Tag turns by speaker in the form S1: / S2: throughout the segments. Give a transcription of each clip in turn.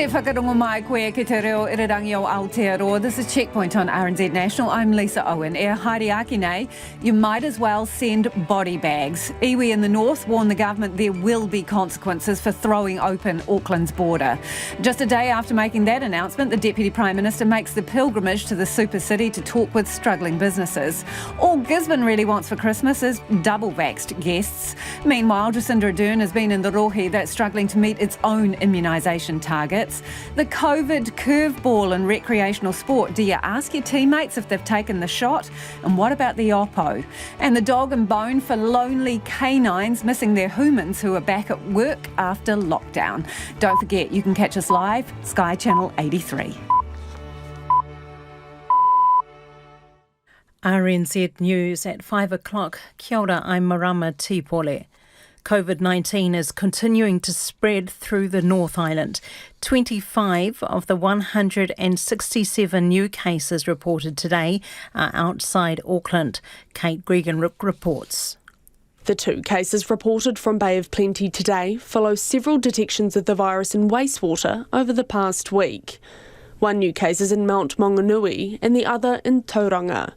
S1: whakarongo mai koe ki te reo irirangi o Aotearoa. This is Checkpoint on RNZ National. I'm Lisa Owen. E haere ake nei, you might as well send body bags. Iwi in the north warned the government there will be consequences for throwing open Auckland's border. Just a day after making that announcement, the Deputy Prime Minister makes the pilgrimage to the super city to talk with struggling businesses. All Gisborne really wants for Christmas is double-vaxed guests. Meanwhile, Jacinda Ardern has been in the rohe that's struggling to meet its own immunisation targets. The COVID curveball in recreational sport. Do you ask your teammates if they've taken the shot? And what about the Oppo? And the dog and bone for lonely canines missing their humans who are back at work after lockdown. Don't forget, you can catch us live, Sky Channel 83.
S2: RNZ News at 5 o'clock. Kia ora, I'm Marama Tipole. COVID-19 is continuing to spread through the North Island. 25 of the 167 new cases reported today are outside Auckland. Kate Gregan reports.
S3: The 2 cases reported from Bay of Plenty today follow several detections of the virus in wastewater over the past week. 1 new case is in Mount Maunganui and the other in Tauranga.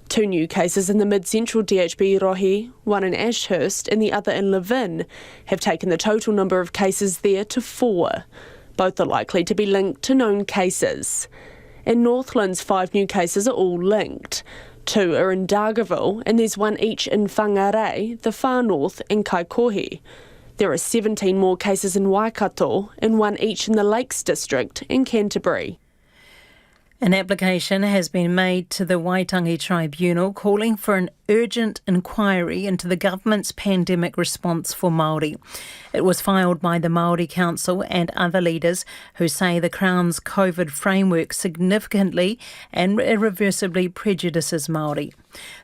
S3: 2 new cases in the mid-central DHB rohe, 1 in Ashurst and the other in Levin, have taken the total number of cases there to 4. Both are likely to be linked to known cases. In Northland's 5 new cases are all linked. 2 are in Dargaville and there's 1 each in Whangarei, the far north, and Kaikohe. There are 17 more cases in Waikato and 1 each in the Lakes District in Canterbury.
S2: An application has been made to the Waitangi Tribunal calling for an urgent inquiry into the government's pandemic response for Māori. It was filed by the Māori Council and other leaders who say the Crown's COVID framework significantly and irreversibly prejudices Māori.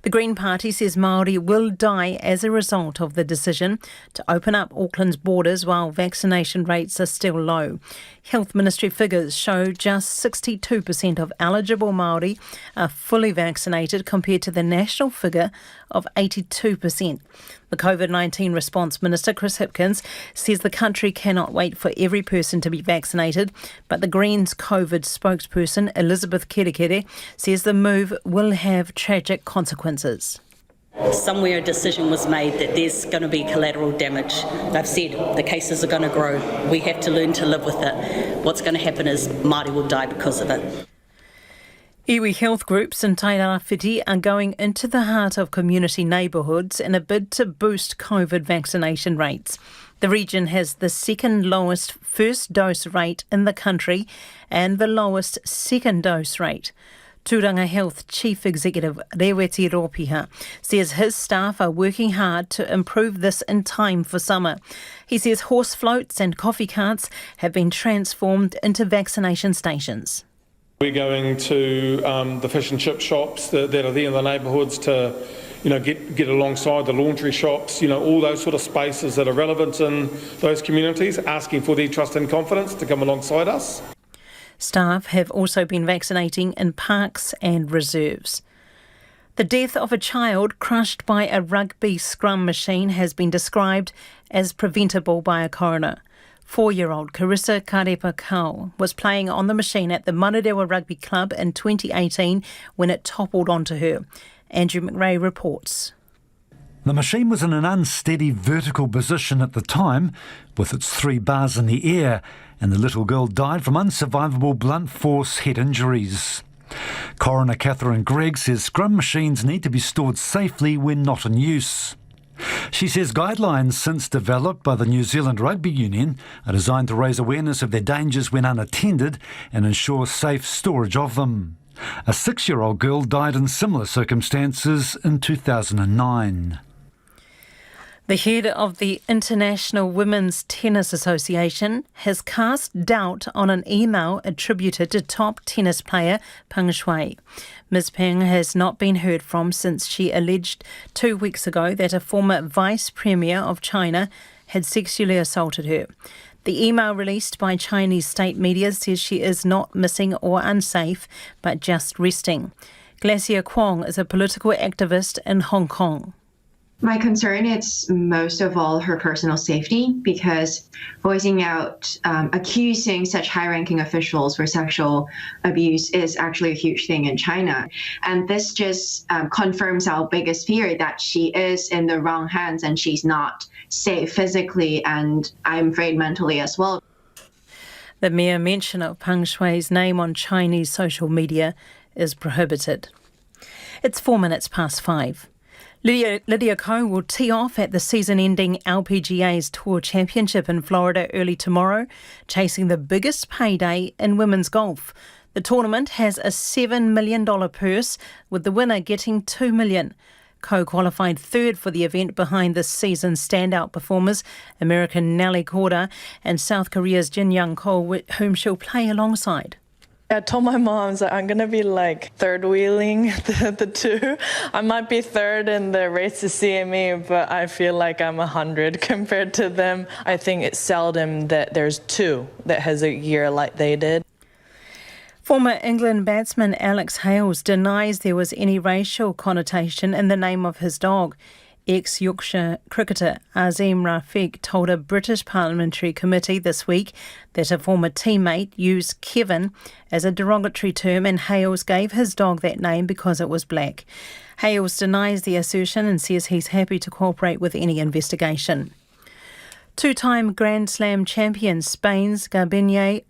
S2: The Green Party says Māori will die as a result of the decision to open up Auckland's borders while vaccination rates are still low. Health Ministry figures show just 62% of eligible Māori are fully vaccinated compared to the national figure of 82%. The COVID-19 response minister, Chris Hipkins, says the country cannot wait for every person to be vaccinated, but the Greens COVID spokesperson, Elizabeth Kerekere, says the move will have tragic consequences.
S4: Somewhere a decision was made that there's going to be collateral damage. They've said the cases are going to grow. We have to learn to live with it. What's going to happen is Māori will die because of it.
S2: Iwi health groups in Tairawhiti are going into the heart of community neighbourhoods in a bid to boost COVID vaccination rates. The region has the second lowest first dose rate in the country and the lowest second dose rate. Turanga Health Chief Executive Reweti Ropiha says his staff are working hard to improve this in time for summer. He says horse floats and coffee carts have been transformed into vaccination stations.
S5: We're going to the fish and chip shops that are there in the neighbourhoods to, get alongside the laundry shops, all those sort of spaces that are relevant in those communities, asking for their trust and confidence to come alongside us.
S2: Staff have also been vaccinating in parks and reserves. The death of a child crushed by a rugby scrum machine has been described as preventable by a coroner. 4-year-old Carissa Karepa Kau was playing on the machine at the Manarewa Rugby Club in 2018 when it toppled onto her. Andrew McRae reports.
S6: The machine was in an unsteady vertical position at the time, with its 3 bars in the air, and the little girl died from unsurvivable blunt force head injuries. Coroner Catherine Gregg says scrum machines need to be stored safely when not in use. She says guidelines since developed by the New Zealand Rugby Union are designed to raise awareness of their dangers when unattended and ensure safe storage of them. A 6-year-old girl died in similar circumstances in 2009.
S2: The head of the International Women's Tennis Association has cast doubt on an email attributed to top tennis player Peng Shuai. Ms. Peng has not been heard from since she alleged 2 weeks ago that a former vice premier of China had sexually assaulted her. The email released by Chinese state media says she is not missing or unsafe, but just resting. Glacia Kwong is a political activist in Hong Kong.
S7: My concern is most of all her personal safety, because voicing out, accusing such high-ranking officials for sexual abuse is actually a huge thing in China. And this just confirms our biggest fear, that she is in the wrong hands and she's not safe physically and I'm afraid mentally as well.
S2: The mere mention of Peng Shui's name on Chinese social media is prohibited. It's 5:04. Lydia Ko will tee off at the season-ending LPGA's Tour Championship in Florida early tomorrow, chasing the biggest payday in women's golf. The tournament has a $7 million purse, with the winner getting $2 million. Ko qualified third for the event behind this season's standout performers, American Nelly Korda and South Korea's Jin Young Ko, whom she'll play alongside.
S8: I told my mom that I'm going to be third wheeling the two. I might be third in the race to CME, but I feel like I'm 100 compared to them. I think it's seldom that there's two that has a year like they did.
S2: Former England batsman Alex Hales denies there was any racial connotation in the name of his dog. Ex-Yorkshire cricketer Aziz Rafiq told a British parliamentary committee this week that a former teammate used Kevin as a derogatory term and Hales gave his dog that name because it was black. Hales denies the assertion and says he's happy to cooperate with any investigation. Two-time Grand Slam champion Spain's Garbiñe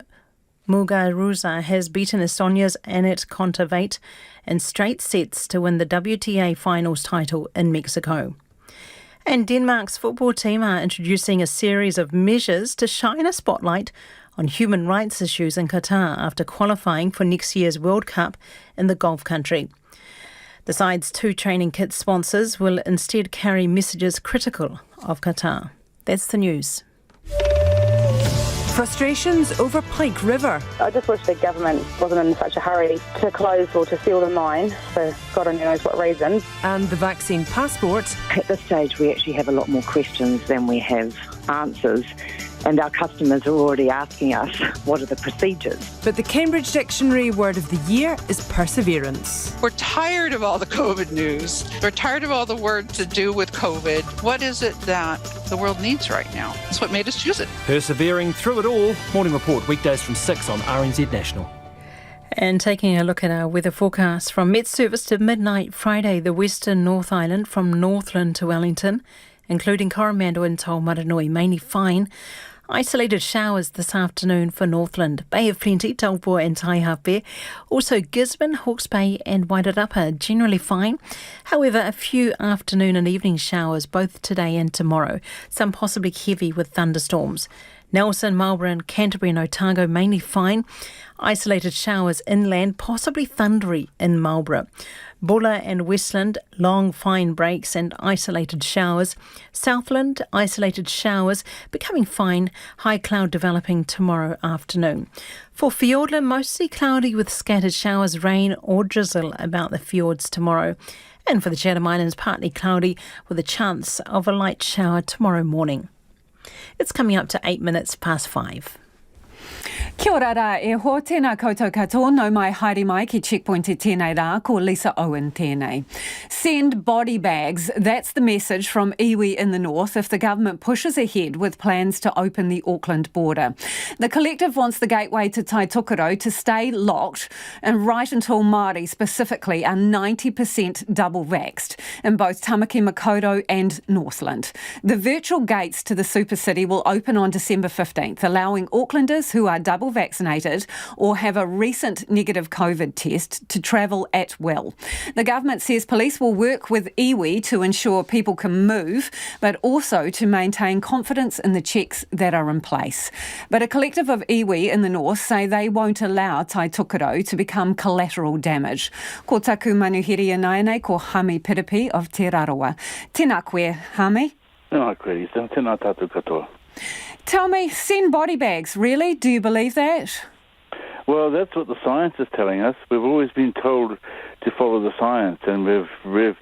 S2: Muguruza has beaten Estonia's Anett Kontaveit in straight sets to win the WTA finals title in Mexico. And Denmark's football team are introducing a series of measures to shine a spotlight on human rights issues in Qatar after qualifying for next year's World Cup in the Gulf country. The side's two training kit sponsors will instead carry messages critical of Qatar. That's the news.
S9: Frustrations over Pike River.
S10: I just wish the government wasn't in such a hurry to close or to seal the mine for God only knows what reason.
S9: And the vaccine passport.
S11: At this stage, we actually have a lot more questions than we have answers. And our customers are already asking us, what are the procedures?
S9: But the Cambridge Dictionary word of the year is perseverance.
S12: We're tired of all the COVID news. We're tired of all the words to do with COVID. What is it that the world needs right now? That's what made us choose it.
S13: Persevering through it all. Morning Report, weekdays from 6 on RNZ National.
S2: And taking a look at our weather forecast from Met Service to midnight Friday, the western North Island from Northland to Wellington, including Coromandel and Taumarunui, mainly fine. Isolated showers this afternoon for Northland, Bay of Plenty, Taupo and Taihape. Also Gisborne, Hawke's Bay and Wairarapa, generally fine. However, a few afternoon and evening showers both today and tomorrow, some possibly heavy with thunderstorms. Nelson, Marlborough and Canterbury and Otago mainly fine. Isolated showers inland, possibly thundery in Marlborough. Bulla and Westland, long fine breaks and isolated showers. Southland, isolated showers, becoming fine, high cloud developing tomorrow afternoon. For Fiordland, mostly cloudy with scattered showers, rain or drizzle about the fjords tomorrow. And for the Chatham Islands, partly cloudy with a chance of a light shower tomorrow morning. It's coming up to 5:08.
S1: Kia ora rā e ho, tēnā koutou katoa, no mai haere mai ki Checkpoint e tēnei rā, ko Lisa Owen tēnei. Send body bags, that's the message from iwi in the north if the government pushes ahead with plans to open the Auckland border. The collective wants the gateway to Taitokoro to stay locked and right until Māori specifically are 90% double-vaxed in both Tamaki Makaurau and Northland. The virtual gates to the super city will open on December 15th, allowing Aucklanders who are double-vaccinated or have a recent negative COVID test to travel at will. The government says police will work with iwi to ensure people can move, but also to maintain confidence in the checks that are in place. But a collective of iwi in the north say they won't allow Taitokoro to become collateral damage. Ko taku manuhiri anaine ko Hami Piripi of Te Raroa. Tēnā koe, Hami.
S14: Tēnā koe, Lisa. Tēnā tātou katoa.
S1: Tell me, send body bags, really? Do you believe that?
S14: Well, that's what the science is telling us. We've always been told to follow the science, and we've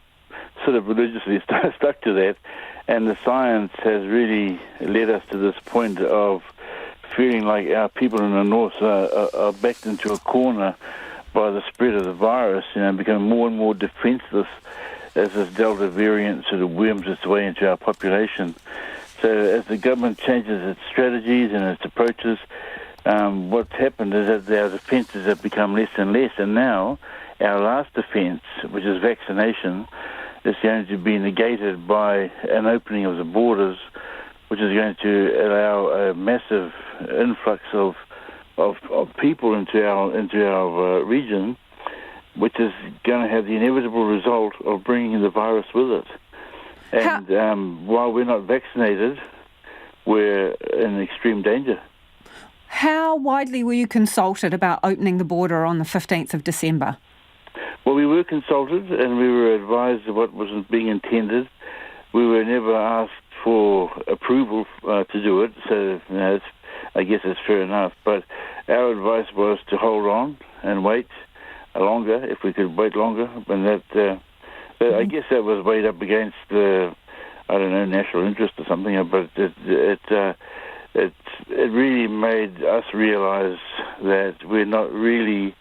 S14: sort of religiously stuck to that. And the science has really led us to this point of feeling like our people in the north are backed into a corner by the spread of the virus, becoming more and more defenceless as this Delta variant sort of worms its way into our population. So as the government changes its strategies and its approaches, what's happened is that our defences have become less and less, and now our last defence, which is vaccination, is going to be negated by an opening of the borders, which is going to allow a massive influx of people into our region, which is going to have the inevitable result of bringing the virus with it. And while we're not vaccinated, we're in extreme danger.
S1: How widely were you consulted about opening the border on the 15th of December?
S14: Well, we were consulted and we were advised of what was being intended. We were never asked for approval to do it, so I guess it's fair enough. But our advice was to hold on and wait longer, if we could wait longer. And that I guess that was weighed up against national interest or something. But it really made us realise that we're not really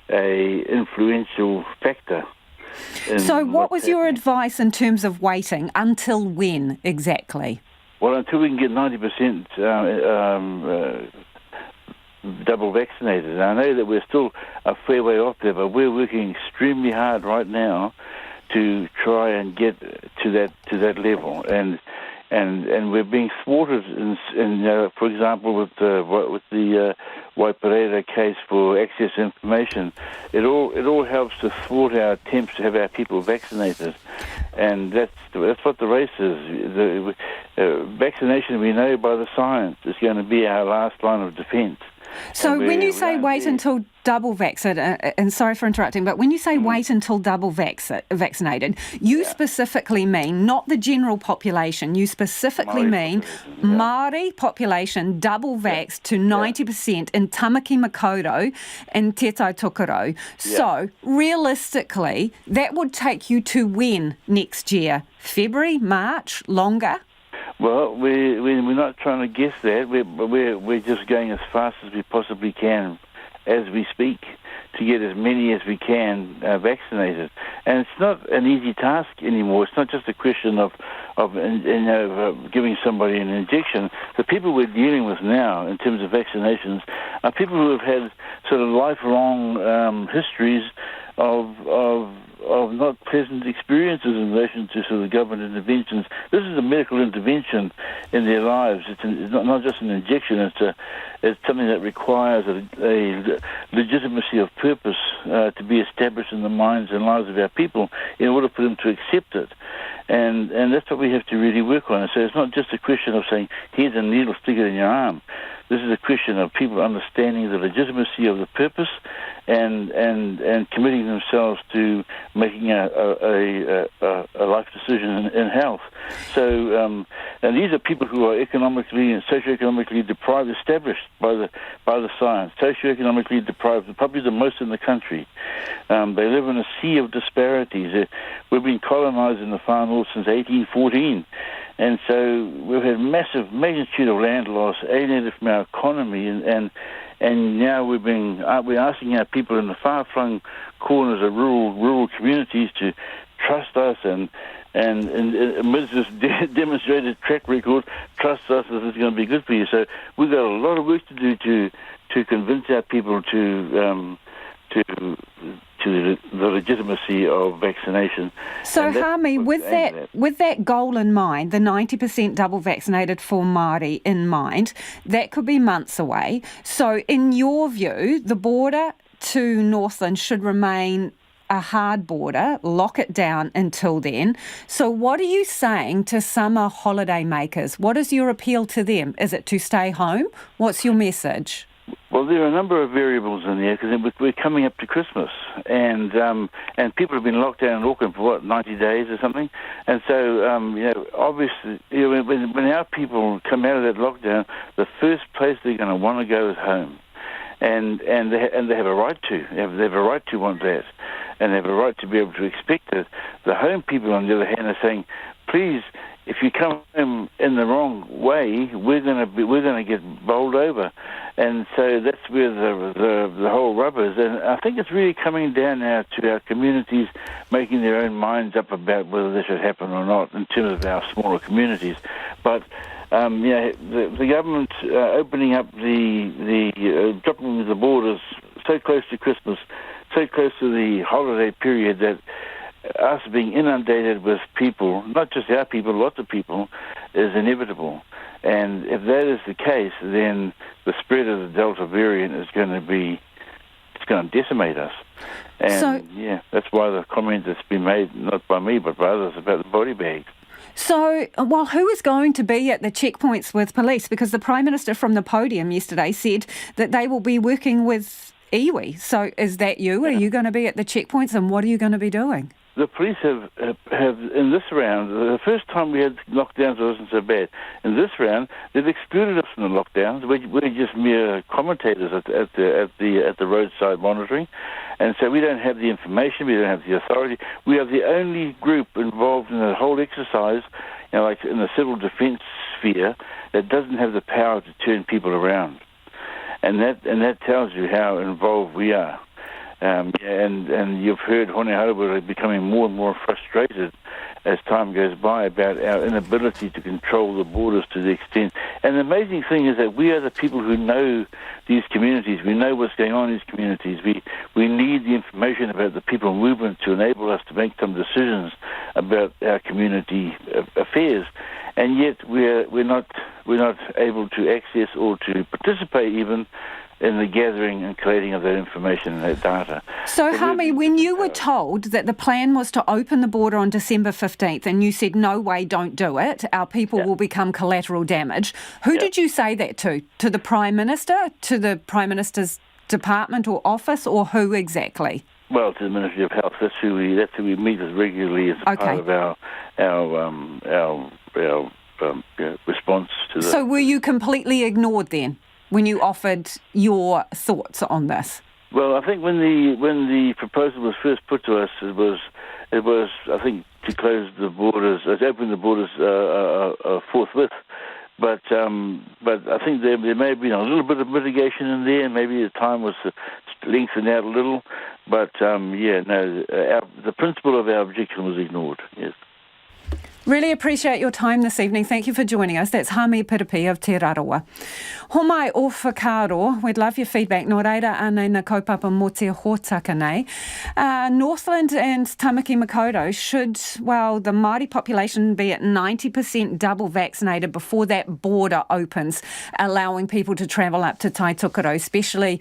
S14: a influential factor.
S1: So what was your advice in terms of waiting? Until when exactly?
S14: Well, until we can get 90% double vaccinated. And I know that we're still a fair way off there, but we're working extremely hard right now to try and get to that level. And we're being thwarted in for example, with the Waiparera case for access to information. It all helps to thwart our attempts to have our people vaccinated, and that's what the race is. Vaccination, we know by the science, is going to be our last line of defence.
S1: So when you say wait until double vaccinated, and sorry for interrupting, but when you say wait until double vaccinated, you specifically mean not the general population, you specifically mean Māori population double vaxed to 90% in Tamaki Makaurau and Te Tai Tokerau. So realistically, that would take you to when next year? February, March, longer?
S14: Well, we're not trying to guess that. We're just going as fast as we possibly can as we speak to get as many as we can vaccinated. And it's not an easy task anymore. It's not just a question of giving somebody an injection. The people we're dealing with now in terms of vaccinations are people who have had sort of lifelong histories of not pleasant experiences in relation to sort of government interventions. This is a medical intervention in their lives. It's not just an injection. It's something that requires a legitimacy of purpose to be established in the minds and lives of our people in order for them to accept it. And that's what we have to really work on. So it's not just a question of saying, here's a needle, stick it in your arm. This is a question of people understanding the legitimacy of the purpose and committing themselves to making a life decision in health. So, and these are people who are economically and socioeconomically deprived, established by the science, socioeconomically deprived, probably the most in the country. They live in a sea of disparities. We've been colonised in the far north since 1814. And so we've had massive magnitude of land loss, alienated from our economy, and now we're asking our people in the far-flung corners of rural communities to trust us and amidst this demonstrated track record, trust us that it's going to be good for you. So we've got a lot of work to do to convince our people to the legitimacy of vaccination.
S1: So, Hami, with that goal in mind, the 90% double vaccinated for Māori in mind, that could be months away. So, in your view, the border to Northland should remain a hard border, lock it down until then. So what are you saying to summer holiday makers? What is your appeal to them? Is it to stay home? What's your message?
S14: Well, there are a number of variables in there because we're coming up to Christmas, and people have been locked down in Auckland for 90 days or something, and so obviously, when our people come out of that lockdown, the first place they're going to want to go is home, and they have a right to. They have a right to want that, and they have a right to be able to expect it. The home people, on the other hand, are saying, please, if you come in the wrong way, we're going to get bowled over, and so that's where the whole rub is. And I think it's really coming down now to our communities making their own minds up about whether this should happen or not in terms of our smaller communities. But the government opening up the dropping the borders so close to Christmas, so close to the holiday period, that us being inundated with people, not just our people, lots of people, is inevitable. And if that is the case, then the spread of the Delta variant is going to decimate us. And that's why the comment that's been made, not by me, but by others, about the body bags.
S1: So, well, who is going to be at the checkpoints with police? Because the Prime Minister from the podium yesterday said that they will be working with iwi. So is that you? Are you going to be at the checkpoints, and what are you going to be doing?
S14: The police have in this round, the first time we had lockdowns, it wasn't so bad. In this round, they've excluded us from the lockdowns. We're just mere commentators at the roadside monitoring, and so we don't have the information, we don't have the authority. We are the only group involved in the whole exercise, like in the civil defence sphere, that doesn't have the power to turn people around, and that tells you how involved we are. And you've heard Hone Harawira becoming more and more frustrated as time goes by about our inability to control the borders to the extent. And the amazing thing is that we are the people who know these communities. We know what's going on in these communities. We need the information about the people movement to enable us to make some decisions about our community affairs. And yet we're not able to access or to participate even in the gathering and collating of that information and that data.
S1: So, Hami, when you were told that the plan was to open the border on December 15th and you said, no way, don't do it, our people will become collateral damage, who did you say that to? To the Prime Minister, to the Prime Minister's department or office, or who exactly?
S14: Well, to the Ministry of Health. That's who we meet with regularly as part of our response to that.
S1: So were you completely ignored then, when you offered your thoughts on this?
S14: Well, I think when the proposal was first put to us, it was I think to close the borders, open the borders forthwith. But I think there may have been a little bit of mitigation in there. Maybe the time was lengthened out a little. But the principle of our objection was ignored. Yes.
S1: Really appreciate your time this evening. Thank you for joining us. That's Hami Piripi of Te Raroa. Homai o whakaro, we'd love your feedback. Nō reira anei na kaupapa mō te hōtaka nei. Northland and Tamaki Makaurau should, the Māori population be at 90% double vaccinated before that border opens, allowing people to travel up to Taitokoro, especially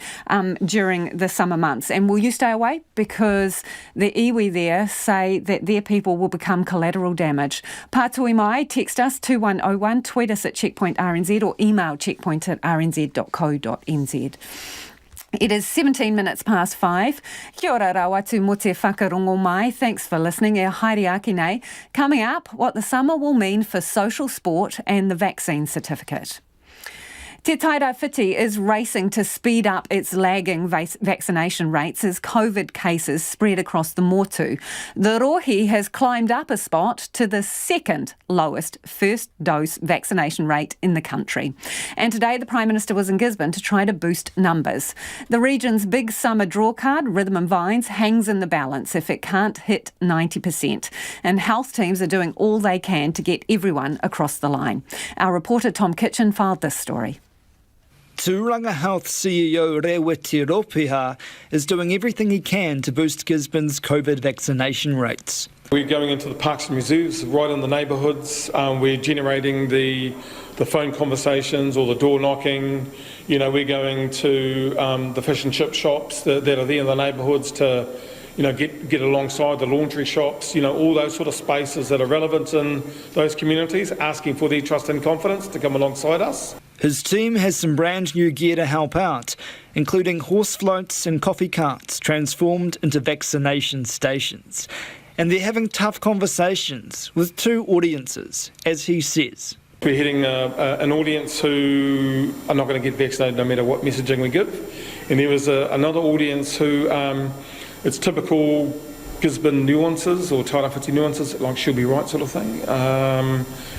S1: during the summer months. And will you stay away? Because the iwi there say that their people will become collateral damage. Pātui mai, text us 2101, tweet us at Checkpoint RNZ or email checkpoint@rnz.co.nz. It is 17 minutes past 5. Kia ora rawatu mo te whakarongo mai. Thanks for listening. E haere ake nei. Coming up, what the summer will mean for social sport and the vaccine certificate. Te Tairawhiti is racing to speed up its lagging vaccination rates as COVID cases spread across the Motu. The Rohi has climbed up a spot to the second lowest first dose vaccination rate in the country. And today the Prime Minister was in Gisborne to try to boost numbers. The region's big summer draw card, Rhythm and Vines, hangs in the balance if it can't hit 90%. And health teams are doing all they can to get everyone across the line. Our reporter Tom Kitchen filed this story.
S15: Tūranga Health CEO Reweti Ropiha is doing everything he can to boost Gisborne's COVID vaccination rates.
S5: We're going into the parks and reserves right in the neighbourhoods. We're generating the phone conversations or the door knocking. We're going to the fish and chip shops that are there in the neighbourhoods to get alongside the laundry shops, all those sort of spaces that are relevant in those communities, asking for their trust and confidence to come alongside us.
S15: His team has some brand new gear to help out, including horse floats and coffee carts transformed into vaccination stations. And they're having tough conversations with two audiences, as he says.
S5: We're hitting an audience who are not going to get vaccinated no matter what messaging we give. And there was another audience who, it's typical Gisborne nuances or Tairawhiti nuances, like she'll be right sort of thing.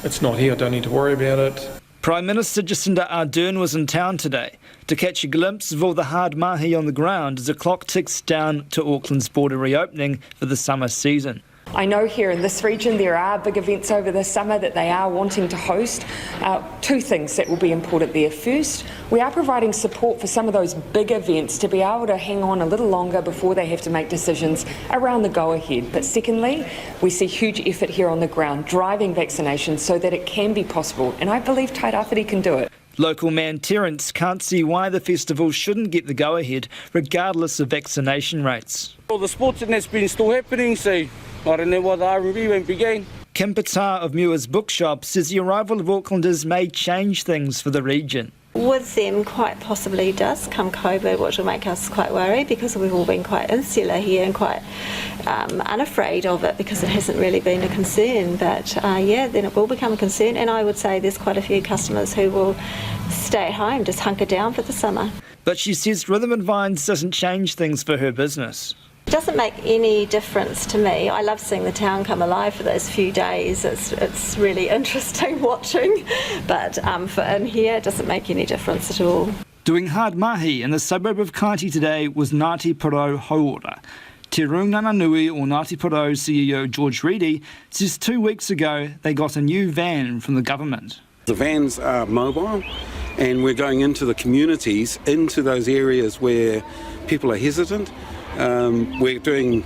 S5: It's not here, don't need to worry about it.
S15: Prime Minister Jacinda Ardern was in town today to catch a glimpse of all the hard mahi on the ground as the clock ticks down to Auckland's border reopening for the summer season.
S16: I know here in this region there are big events over the summer that they are wanting to host. Two things that will be important there. First, we are providing support for some of those big events to be able to hang on a little longer before they have to make decisions around the go-ahead. But secondly, we see huge effort here on the ground driving vaccinations so that it can be possible, and I believe Tairawhiti can do it.
S15: Local man Terence can't see why the festival shouldn't get the go-ahead regardless of vaccination rates.
S17: Well, the sports has been still happening, so I don't know why the R&B won't begin.
S15: Kim Patar of Muir's Bookshop says the arrival of Aucklanders may change things for the region.
S18: With them, quite possibly does come COVID, which will make us quite worried because we've all been quite insular here and quite unafraid of it because it hasn't really been a concern. But then it will become a concern, and I would say there's quite a few customers who will stay at home, just hunker down for the summer.
S15: But she says Rhythm and Vines doesn't change things for her business.
S18: It doesn't make any difference to me. I love seeing the town come alive for those few days. It's really interesting watching, but for in here it doesn't make any difference at all.
S15: Doing hard mahi in the suburb of Kaiti today was Ngāti Porou Hauora. Te Rungananui or Ngāti Porou CEO George Reedy says 2 weeks ago they got a new van from the government.
S19: The vans are mobile and we're going into the communities, into those areas where people are hesitant. We're doing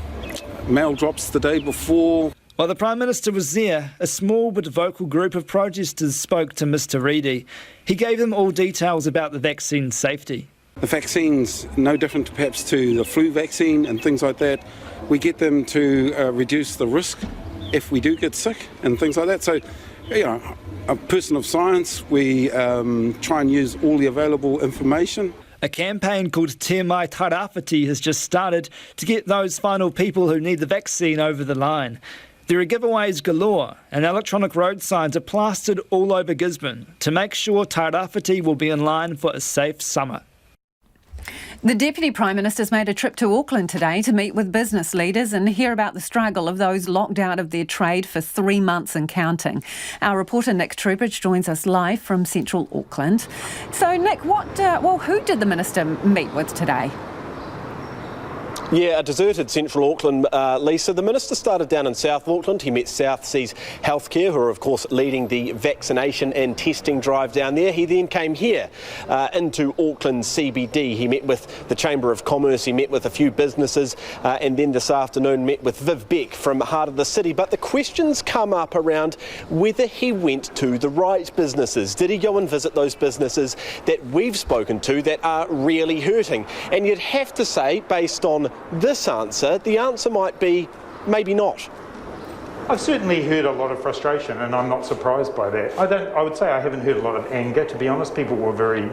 S19: mail drops the day before.
S15: While the Prime Minister was there, a small but vocal group of protesters spoke to Mr Reedy. He gave them all details about the vaccine safety.
S19: The vaccine's no different perhaps to the flu vaccine and things like that. We get them to reduce the risk if we do get sick and things like that. So, a person of science, we try and use all the available information.
S15: A campaign called Te Mai Tairawhiti has just started to get those final people who need the vaccine over the line. There are giveaways galore and electronic road signs are plastered all over Gisborne to make sure Tairawhiti will be in line for a safe summer.
S1: The Deputy Prime Minister's made a trip to Auckland today to meet with business leaders and hear about the struggle of those locked out of their trade for 3 months and counting. Our reporter Nick Troubridge joins us live from central Auckland. So Nick, who did the Minister meet with today?
S20: Yeah, a deserted central Auckland, Lisa. The Minister started down in South Auckland. He met South Seas Healthcare, who are of course leading the vaccination and testing drive down there. He then came here into Auckland CBD. He met with the Chamber of Commerce, he met with a few businesses, and then this afternoon met with Viv Beck from Heart of the City. But the questions come up around whether he went to the right businesses. Did he go and visit those businesses that we've spoken to that are really hurting? And you'd have to say, based on this answer, the answer might be maybe not.
S21: I've certainly heard a lot of frustration, and I'm not surprised by that. I would say I haven't heard a lot of anger, to be honest. People were very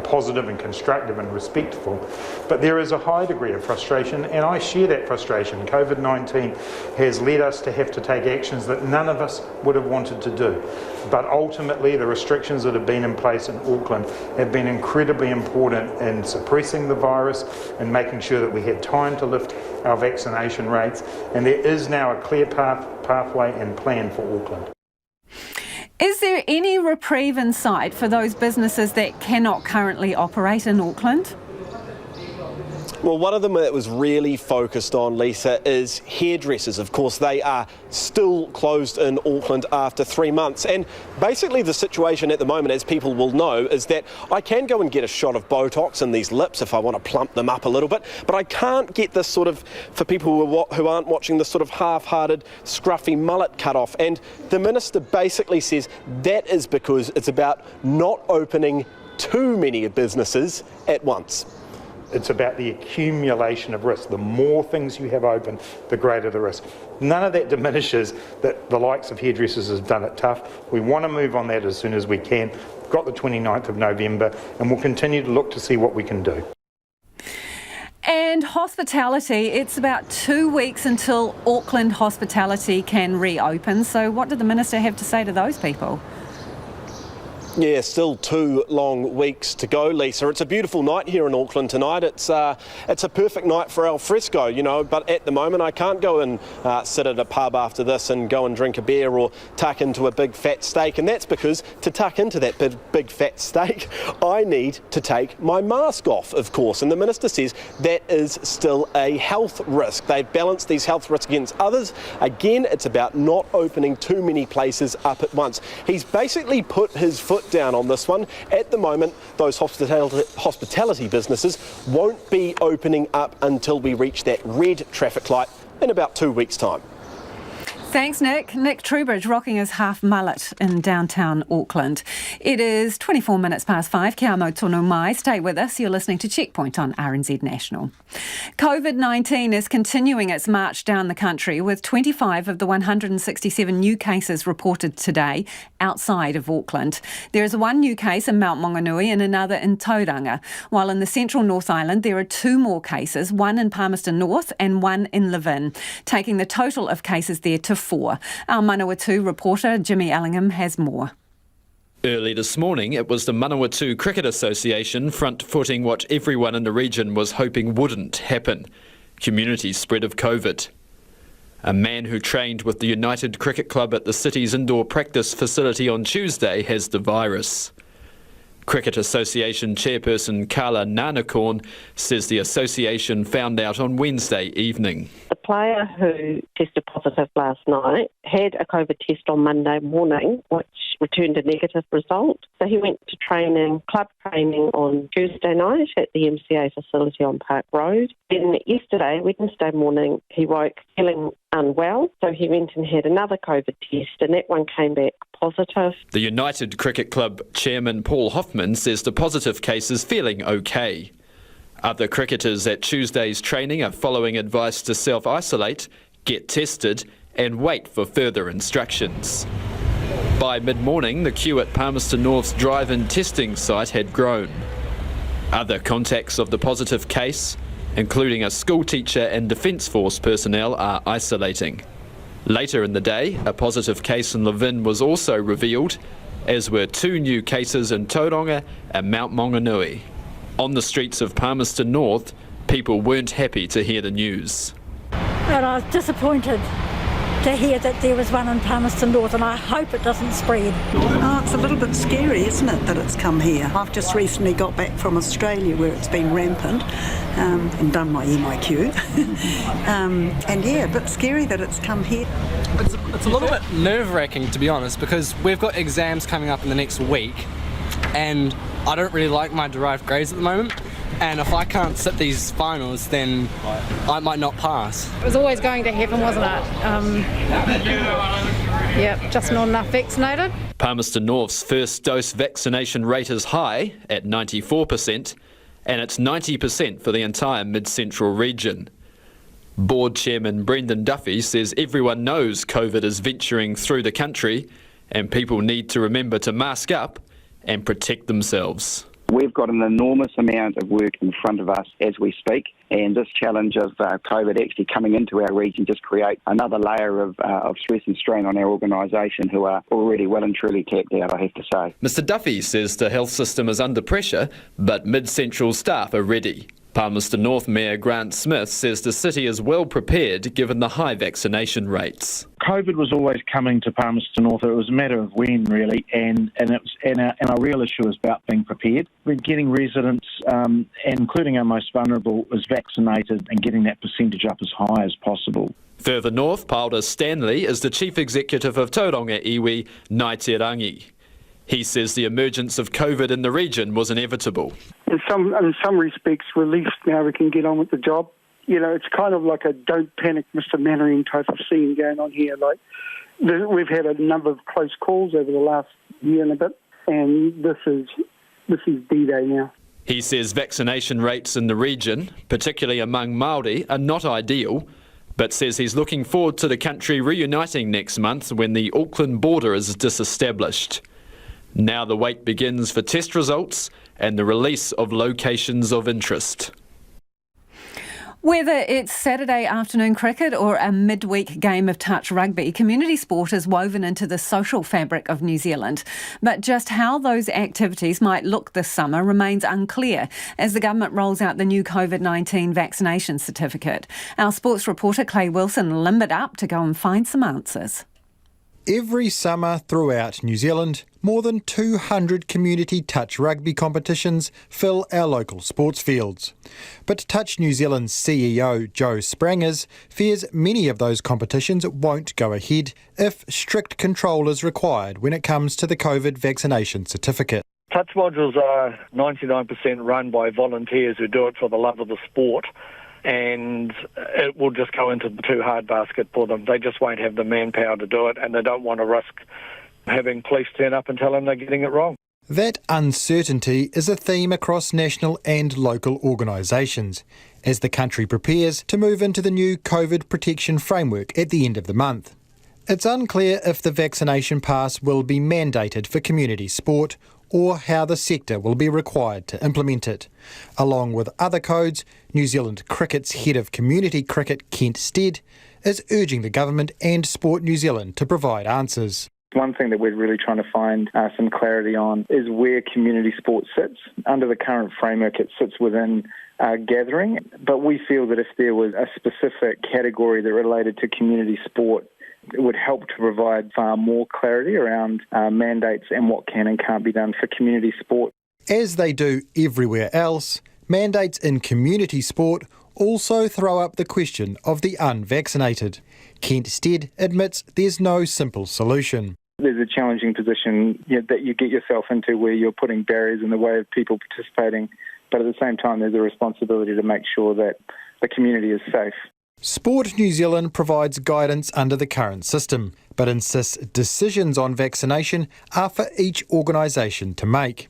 S21: positive and constructive and respectful, but there is a high degree of frustration, and I share that frustration. COVID-19 has led us to have to take actions that none of us would have wanted to do, but ultimately the restrictions that have been in place in Auckland have been incredibly important in suppressing the virus and making sure that we had time to lift our vaccination rates, and there is now a clear pathway and plan for Auckland.
S1: Is there any reprieve in sight for those businesses that cannot currently operate in Auckland?
S20: Well, one of them that was really focused on, Lisa, is hairdressers. Of course, they are still closed in Auckland after 3 months. And basically the situation at the moment, as people will know, is that I can go and get a shot of Botox in these lips if I want to plump them up a little bit, but I can't get this sort of, for people who aren't watching, this sort of half-hearted, scruffy mullet cut off. And the Minister basically says that is because it's about not opening too many businesses at once.
S21: It's about the accumulation of risk. The more things you have open, the greater the risk. None of that diminishes that the likes of hairdressers have done it tough. We want to move on that as soon as we can. We've got the 29th of November, and we'll continue to look to see what we can do.
S1: And hospitality, it's about 2 weeks until Auckland hospitality can reopen. So what did the Minister have to say to those people?
S20: Yeah, still 2 long weeks to go, Lisa. It's a beautiful night here in Auckland tonight. It's a perfect night for al fresco, but at the moment I can't go and sit at a pub after this and go and drink a beer or tuck into a big fat steak, and that's because to tuck into that big fat steak, I need to take my mask off, of course, and the Minister says that is still a health risk. They've balanced these health risks against others. Again, it's about not opening too many places up at once. He's basically put his foot down on this one. At the moment, those hospitality businesses won't be opening up until we reach that red traffic light in about 2 weeks' time.
S1: Thanks, Nick. Nick Trubridge rocking his half mullet in downtown Auckland. It is 24 minutes past 5. Kia amo tonu mai. Stay with us. You're listening to Checkpoint on RNZ National. COVID-19 is continuing its march down the country, with 25 of the 167 new cases reported today outside of Auckland. There is one new case in Mount Maunganui and another in Tauranga, while in the central North Island there are 2 more cases, one in Palmerston North and one in Levin, taking the total of cases there to 4. Our Manawatu reporter Jimmy Ellingham has more.
S3: Early this morning, it was the Manawatu Cricket Association front-footing what everyone in the region was hoping wouldn't happen: community spread of COVID. A man who trained with the United Cricket Club at the city's indoor practice facility on Tuesday has the virus. Cricket Association chairperson Carla Nanakorn says the association found out on Wednesday evening.
S22: The player who tested positive last night had a COVID test on Monday morning, which returned a negative result. So he went to club training on Tuesday night at the MCA facility on Park Road. Then yesterday, Wednesday morning, he woke feeling unwell, so he went and had another COVID test, and that one came back positive.
S3: The United Cricket Club chairman Paul Hoffman says the positive case is feeling okay. Other cricketers at Tuesday's training are following advice to self-isolate, get tested and wait for further instructions. By mid-morning, the queue at Palmerston North's drive-in testing site had grown. Other contacts of the positive case, including a school teacher and Defence Force personnel, are isolating. Later in the day, a positive case in Levin was also revealed, as were 2 new cases in Tauranga and Mount Maunganui. On the streets of Palmerston North, people weren't happy to hear the news.
S23: Well, I was disappointed to hear that there was one in Palmerston North, and I hope it doesn't spread.
S24: Oh, it's a little bit scary, isn't it, that it's come here? I've just recently got back from Australia where it's been rampant and done my MIQ. And yeah, a bit scary that it's come here.
S25: It's a little bit nerve-wracking, to be honest, because we've got exams coming up in the next week and I don't really like my derived grades at the moment. And if I can't sit these finals, then I might not pass.
S26: It was always going to happen, wasn't it? Just not enough vaccinated.
S3: Palmerston North's first dose vaccination rate is high at 94%, and it's 90% for the entire mid-central region. Board Chairman Brendan Duffy says everyone knows COVID is venturing through the country and people need to remember to mask up and protect themselves.
S27: We've got an enormous amount of work in front of us as we speak, and this challenge of COVID actually coming into our region just creates another layer of stress and strain on our organisation, who are already well and truly tapped out, I have to say.
S3: Mr Duffy says the health system is under pressure, but mid-central staff are ready. Palmerston North Mayor Grant Smith says the city is well prepared given the high vaccination rates.
S28: COVID was always coming to Palmerston North. It was a matter of when, really, and our real issue is about being prepared. We're getting residents, including our most vulnerable, is vaccinated and getting that percentage up as high as possible.
S3: Further north, Paula Stanley is the chief executive of Tauranga iwi Ngāi Te Rangi. He says the emergence of COVID in the region was inevitable.
S29: In some respects, relief. Now we can get on with the job. You know, it's kind of like a don't panic, Mr. Mannering type of scene going on here. Like, we've had a number of close calls over the last year and a bit, and this is D-Day now.
S3: He says vaccination rates in the region, particularly among Māori, are not ideal, but says he's looking forward to the country reuniting next month when the Auckland border is disestablished. Now the wait begins for test results and the release of locations of interest.
S1: Whether it's Saturday afternoon cricket or a midweek game of touch rugby, community sport is woven into the social fabric of New Zealand. But just how those activities might look this summer remains unclear as the government rolls out the new COVID-19 vaccination certificate. Our sports reporter Clay Wilson limbered up to go and find some answers.
S4: Every summer throughout New Zealand, more than 200 community touch rugby competitions fill our local sports fields. But Touch New Zealand's CEO Joe Sprangers fears many of those competitions won't go ahead if strict control is required when it comes to the COVID vaccination certificate.
S6: Touch modules are 99% run by volunteers who do it for the love of the sport, and it will just go into the too hard basket for them. They just won't have the manpower to do it, and they don't want to risk having police turn up and tell them they're getting it wrong.
S4: That uncertainty is a theme across national and local organisations as the country prepares to move into the new COVID protection framework at the end of the month. It's unclear if the vaccination pass will be mandated for community sport or how the sector will be required to implement it. Along with other codes, New Zealand Cricket's head of community cricket, Kent Stead, is urging the government and Sport New Zealand to provide answers.
S7: One thing that we're really trying to find some clarity on is where community sport sits. Under the current framework, it sits within gathering, but we feel that if there was a specific category that related to community sport, it would help to provide far more clarity around mandates and what can and can't be done for community sport.
S4: As they do everywhere else, mandates in community sport also throw up the question of the unvaccinated. Kent Stead admits there's no simple solution.
S7: There's a challenging position that you get yourself into where you're putting barriers in the way of people participating, but at the same time there's a responsibility to make sure that the community is safe.
S4: Sport New Zealand provides guidance under the current system, but insists decisions on vaccination are for each organisation to make.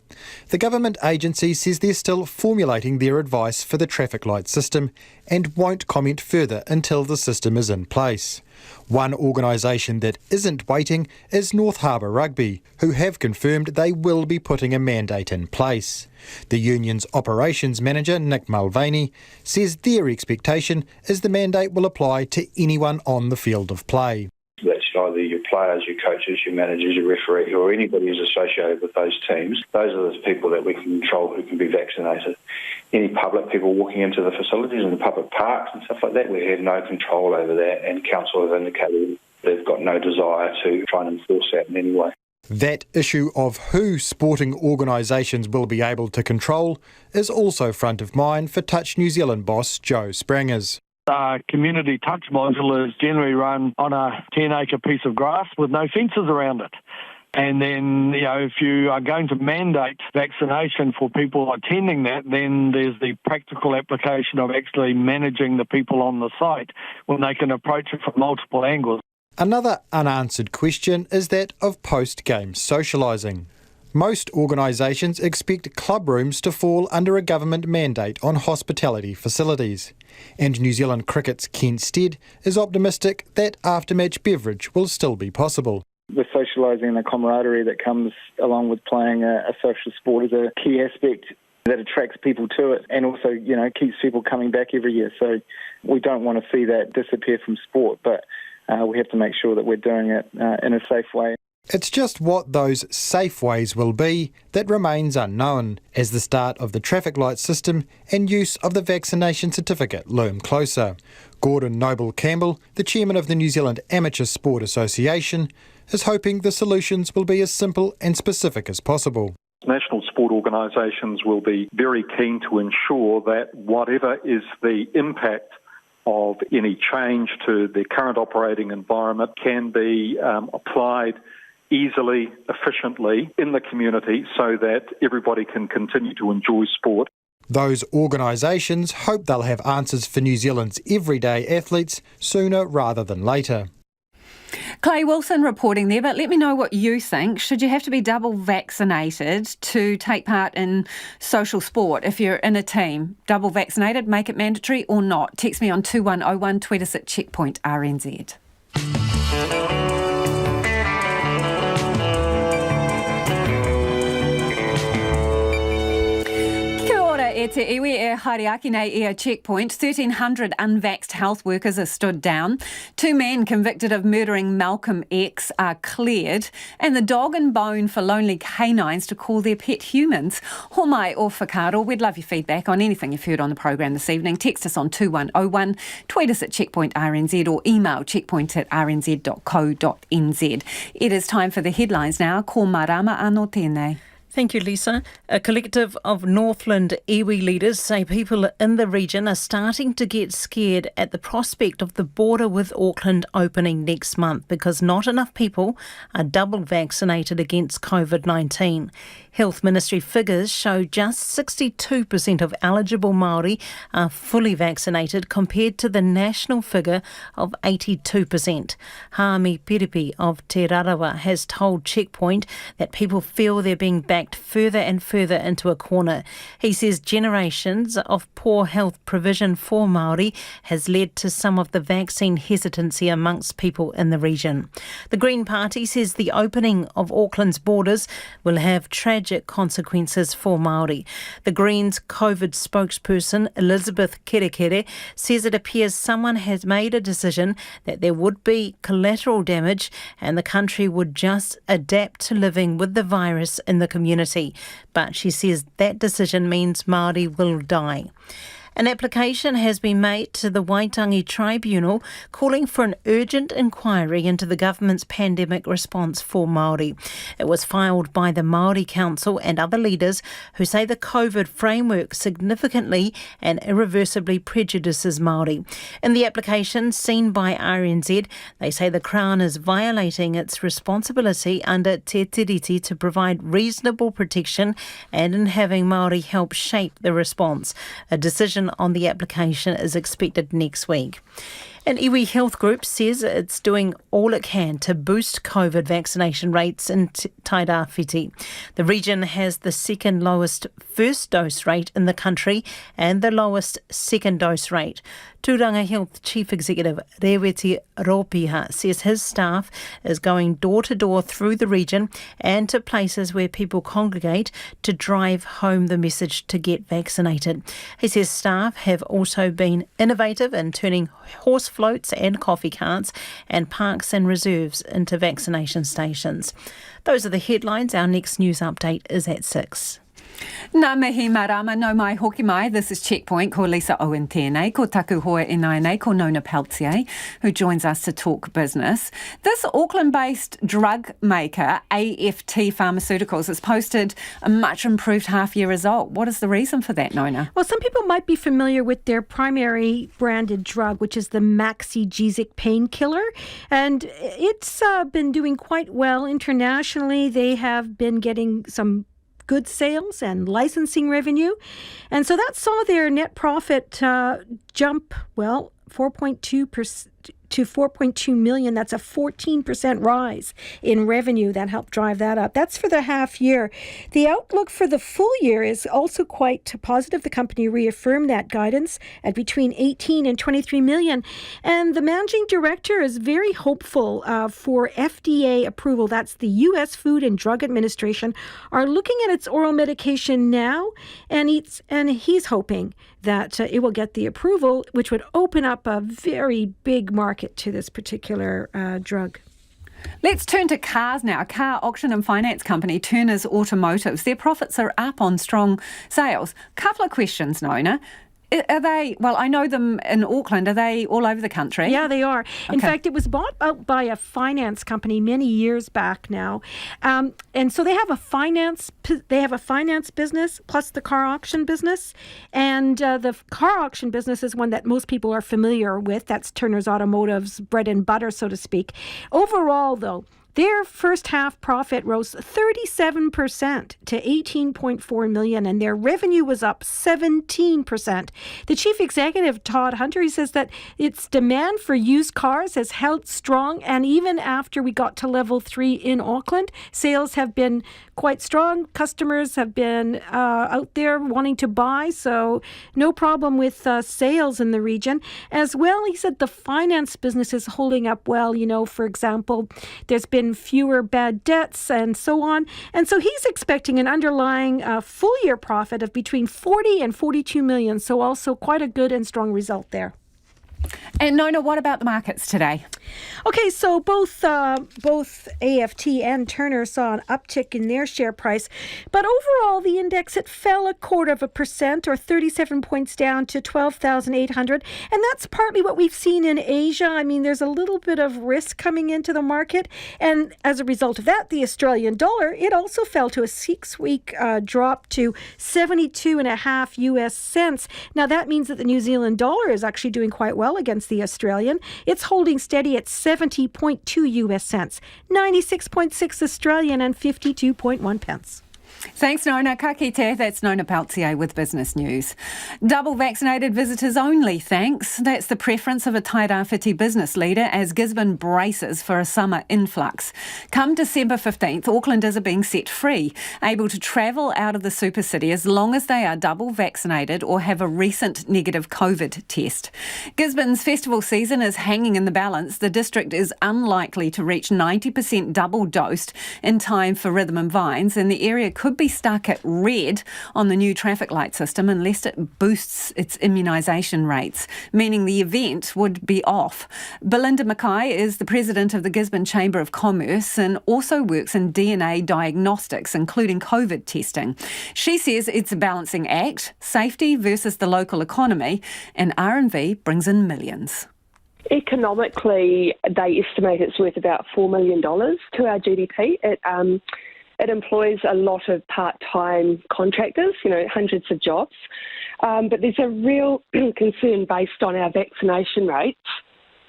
S4: The government agency says they're still formulating their advice for the traffic light system and won't comment further until the system is in place. One organisation that isn't waiting is North Harbour Rugby, who have confirmed they will be putting a mandate in place. The union's operations manager, Nick Mulvaney, says their expectation is the mandate will apply to anyone on the field of play.
S8: That's either your players, your coaches, your managers, your referee, or anybody who's associated with those teams. Those are the people that we can control who can be vaccinated. Any public people walking into the facilities and the public parks and stuff like that, we have no control over that, and Council have indicated they've got no desire to try and enforce that in any way.
S4: That issue of who sporting organisations will be able to control is also front of mind for Touch New Zealand boss Joe Sprangers.
S6: Community touch module is generally run on a 10-acre piece of grass with no fences around it. And then, if you are going to mandate vaccination for people attending that, then there's the practical application of actually managing the people on the site when they can approach it from multiple angles.
S4: Another unanswered question is that of post-game socialising. Most organisations expect club rooms to fall under a government mandate on hospitality facilities. And New Zealand Cricket's Kent Stead is optimistic that after-match beverage will still be possible.
S7: The socialising and the camaraderie that comes along with playing a social sport is a key aspect that attracts people to it and also, keeps people coming back every year. So we don't want to see that disappear from sport, but we have to make sure that we're doing it in a safe way.
S4: It's just what those safe ways will be that remains unknown as the start of the traffic light system and use of the vaccination certificate loom closer. Gordon Noble-Campbell, the chairman of the New Zealand Amateur Sport Association, is hoping the solutions will be as simple and specific as possible.
S9: National sport organisations will be very keen to ensure that whatever is the impact of any change to the current operating environment can be applied easily, efficiently in the community so that everybody can continue to enjoy sport.
S4: Those organisations hope they'll have answers for New Zealand's everyday athletes sooner rather than later.
S1: Clay Wilson reporting there, but let me know what you think. Should you have to be double vaccinated to take part in social sport if you're in a team? Double vaccinated, make it mandatory or not? Text me on 2101, tweet us at Checkpoint RNZ. E te iwi e Hariaki nei e a checkpoint, 1,300 unvaxed health workers are stood down. 2 men convicted of murdering Malcolm X are cleared. And the dog and bone for lonely canines to call their pet humans. Homai o whakaaro, we'd love your feedback on anything you've heard on the programme this evening. Text us on 2101, tweet us at Checkpoint RNZ or email checkpoint@rnz.co.nz. It is time for the headlines now. Ko marama anō tēnei.
S2: Thank you, Lisa. A collective of Northland iwi leaders say people in the region are starting to get scared at the prospect of the border with Auckland opening next month because not enough people are double vaccinated against COVID-19. Health Ministry figures show just 62% of eligible Māori are fully vaccinated compared to the national figure of 82%. Hāmi Piripi of Te Rarawa has told Checkpoint that people feel they're being backed further and further into a corner. He says generations of poor health provision for Māori has led to some of the vaccine hesitancy amongst people in the region. The Green Party says the opening of Auckland's borders will have tragic consequences for Māori. The Greens COVID spokesperson Elizabeth Kerekere says it appears someone has made a decision that there would be collateral damage and the country would just adapt to living with the virus in the community. But she says that decision means Māori will die. An application has been made to the Waitangi Tribunal calling for an urgent inquiry into the government's pandemic response for Māori. It was filed by the Māori Council and other leaders who say the COVID framework significantly and irreversibly prejudices Māori. In the application seen by RNZ, they say the Crown is violating its responsibility under Te Tiriti to provide reasonable protection and in having Māori help shape the response. A decision on the application is expected next week. An iwi health group says it's doing all it can to boost COVID vaccination rates in Tairāwhiti. The region has the second lowest first dose rate in the country and the lowest second dose rate. Tūranga Health Chief Executive Reweti Ropiha says his staff is going door to door through the region and to places where people congregate to drive home the message to get vaccinated. He says staff have also been innovative in turning horse floats and coffee carts and parks and reserves into vaccination stations. Those are the headlines. Our next news update is at 6.
S1: Nā mihi marama no mai hoki mai. This is Checkpoint. Ko Lisa Owen tēnei. Ko taku hoa e nei, ko Nona Peltier, who joins us to talk business. This Auckland-based drug maker, AFT Pharmaceuticals, has posted a much improved half-year result. What is the reason for that, Nona?
S5: Well, some people might be familiar with their primary branded drug, which is the maxigesic painkiller. And it's been doing quite well internationally. They have been getting some good sales and licensing revenue. And so that saw their net profit jump, 4.2% to 4.2 million. That's a 14% rise in revenue that helped drive that up. That's for the half year. The outlook for the full year is also quite positive. The company reaffirmed that guidance at between 18 and 23 million. And the managing director is very hopeful for FDA approval. That's the U.S. Food and Drug Administration are looking at its oral medication now, and he's hoping that it will get the approval, which would open up a very big market to this particular drug.
S1: Let's turn to cars now. Car auction and finance company Turner's Automotives. Their profits are up on strong sales. Couple of questions, Nona. Are they, well, I know them in Auckland. Are they all over the country?
S5: Yeah, they are. In fact, it was bought out by a finance company many years back now. And so they have a finance business plus the car auction business. And the car auction business is one that most people are familiar with. That's Turner's Automotive's bread and butter, so to speak. Overall, though, their first half profit rose 37% to 18.4 million, and their revenue was up 17%. The chief executive, Todd Hunter, he says that its demand for used cars has held strong, and even after we got to level 3 in Auckland, sales have been quite strong. Customers have been out there wanting to buy, so no problem with sales in the region. As well, he said the finance business is holding up well. You know, for example, there's been been fewer bad debts and so on. And so he's expecting an underlying full year profit of between 40 and 42 million. So also quite a good and strong result there.
S1: And Nona, what about the markets today?
S5: Okay, so both AFT and Turner saw an uptick in their share price, but overall the index, it fell 0.25% or 37 points down to 12,800, and that's partly what we've seen in Asia. I mean, there's a little bit of risk coming into the market, and as a result of that, the Australian dollar, it also fell to a 6-week drop to 72.5 US cents. Now that means that the New Zealand dollar is actually doing quite well against the Australian. It's holding steady at 70.2 US cents, 96.6 Australian and 52.1 pence.
S1: Thanks, Nona. Ka kite. That's Nona Peltier with Business News. Double-vaccinated visitors only, thanks. That's the preference of a Tairāwhiti business leader as Gisborne braces for a summer influx. Come December 15th, Aucklanders are being set free, able to travel out of the super city as long as they are double-vaccinated or have a recent negative COVID test. Gisborne's festival season is hanging in the balance. The district is unlikely to reach 90% double-dosed in time for Rhythm and Vines, and the area could be stuck at red on the new traffic light system unless it boosts its immunisation rates, meaning the event would be off. Belinda Mackay is the president of the Gisborne Chamber of Commerce and also works in DNA diagnostics, including COVID testing. She says it's a balancing act, safety versus the local economy, and R&V brings in millions.
S10: Economically, they estimate it's worth about $4 million to our GDP. It employs a lot of part-time contractors, hundreds of jobs. But there's a real concern based on our vaccination rates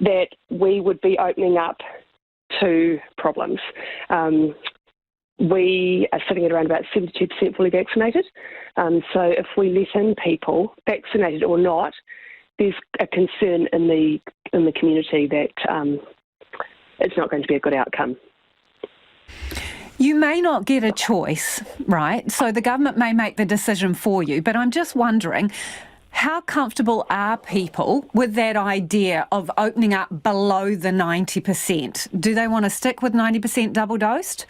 S10: that we would be opening up to problems. We are sitting at around about 72% fully vaccinated. So if we let in people, vaccinated or not, there's a concern in the community that it's not going to be a good outcome.
S1: You may not get a choice, right? So the government may make the decision for you, but I'm just wondering, how comfortable are people with that idea of opening up below the 90%? Do they want to stick with 90% double-dosed?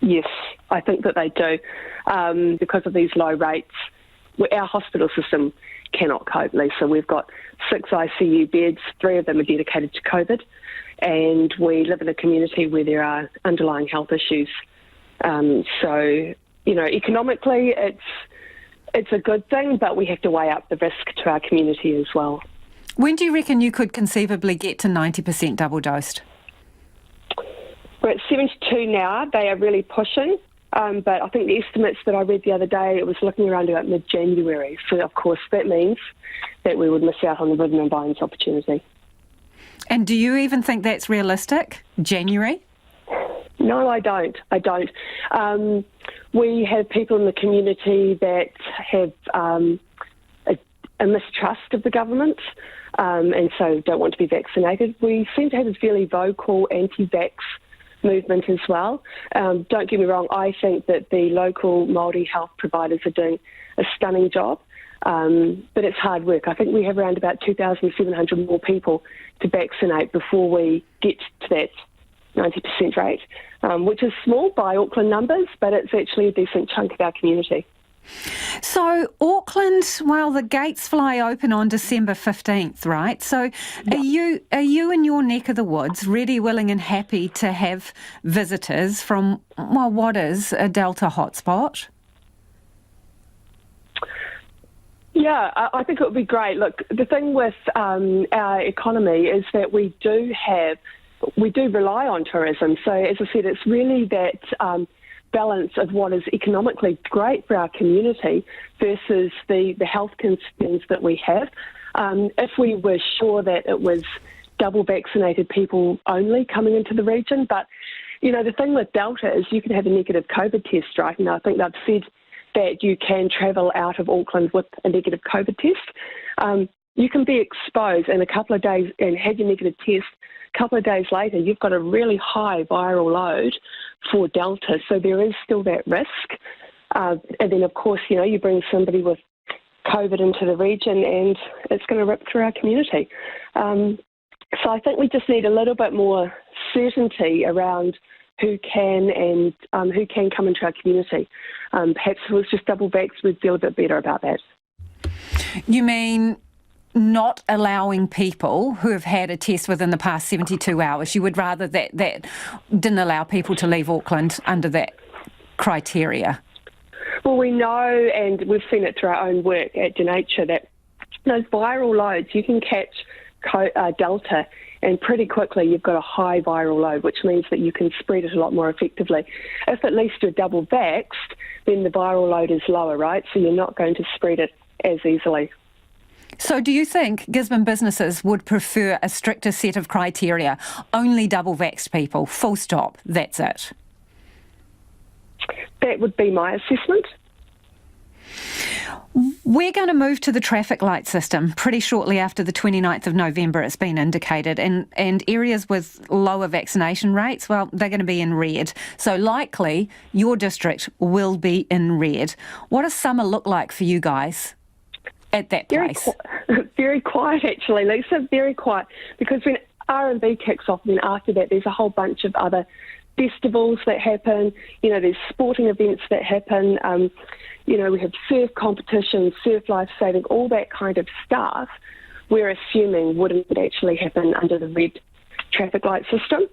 S10: Yes, I think that they do. Because of these low rates, our hospital system cannot cope, Lisa. We've got 6 ICU beds, 3 of them are dedicated to COVID, and we live in a community where there are underlying health issues. So, economically it's a good thing, but we have to weigh up the risk to our community as well.
S1: When do you reckon you could conceivably get to 90% double-dosed?
S10: We're at 72 now. They are really pushing. But I think the estimates that I read the other day, it was looking around about mid-January. So, of course, that means that we would miss out on the Rhythm and Vines opportunity.
S1: And do you even think that's realistic, January?
S10: No, I don't. We have people in the community that have a mistrust of the government and so don't want to be vaccinated. We seem to have a fairly vocal anti-vax movement as well. Don't get me wrong, I think that the local Māori health providers are doing a stunning job, but it's hard work. I think we have around about 2,700 more people to vaccinate before we get to that 90% rate, which is small by Auckland numbers, but it's actually a decent chunk of our community.
S1: So Auckland, well, the gates fly open on December 15th, right? So are you in your neck of the woods ready, willing and happy to have visitors from, well, what is a Delta hotspot?
S10: Yeah, I think it would be great. Look, the thing with our economy is that we do rely on tourism. So as I said, it's really that balance of what is economically great for our community versus the health concerns that we have. If we were sure that it was double vaccinated people only coming into the region, but the thing with Delta is you can have a negative COVID test, right? And I think they've said that you can travel out of Auckland with a negative COVID test. You can be exposed in a couple of days and have your negative test. A couple of days later, you've got a really high viral load for Delta. So there is still that risk. And then, of course, you bring somebody with COVID into the region and it's going to rip through our community. So I think we just need a little bit more uncertainty around who can and who can come into our community. Perhaps if it was just double vaxxed, we'd feel a bit better about that.
S1: You mean not allowing people who have had a test within the past 72 hours? You would rather that didn't allow people to leave Auckland under that criteria?
S10: Well, we know, and we've seen it through our own work at Denature, that those viral loads, you can catch Delta, and pretty quickly you've got a high viral load, which means that you can spread it a lot more effectively. If at least you're double vaxxed, then the viral load is lower, right? So you're not going to spread it as easily.
S1: So do you think Gisborne businesses would prefer a stricter set of criteria? Only double vaxxed people, full stop, that's it?
S10: That would be my assessment.
S1: We're going to move to the traffic light system pretty shortly after the 29th of November, it's been indicated, and areas with lower vaccination rates, well, they're going to be in red. So likely your district will be in red. What does summer look like for you guys at that place?
S10: Very quiet, actually, Lisa, very quiet, because when R&B kicks off, then after that there's a whole bunch of other festivals that happen, there's sporting events that happen, we have surf competitions, surf lifesaving, all that kind of stuff we're assuming wouldn't actually happen under the red traffic light system.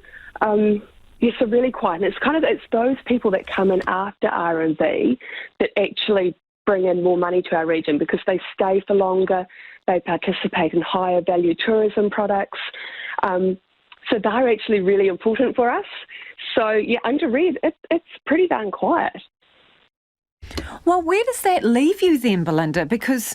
S10: Yes, so really quiet. And it's those people that come in after R&B that actually bring in more money to our region because they stay for longer, they participate in higher value tourism products. So they're actually really important for us. So, yeah, under red, it's pretty darn quiet.
S1: Well, where does that leave you then, Belinda? Because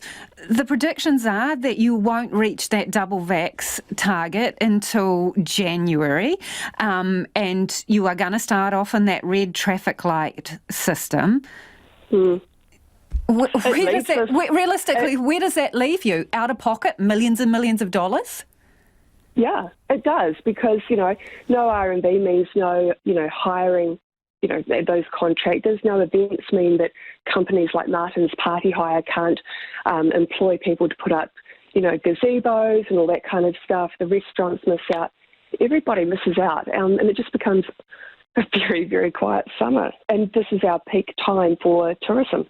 S1: the predictions are that you won't reach that double vax target until January, and you are going to start off in that red traffic light system. Realistically, where does that leave you? Out of pocket, millions and millions of dollars?
S10: Yeah, it does, because, no R&B means no, hiring, those contractors. No events mean that companies like Martin's Party Hire can't employ people to put up, gazebos and all that kind of stuff. The restaurants miss out. Everybody misses out, and it just becomes a very, very quiet summer. And this is our peak time for tourism.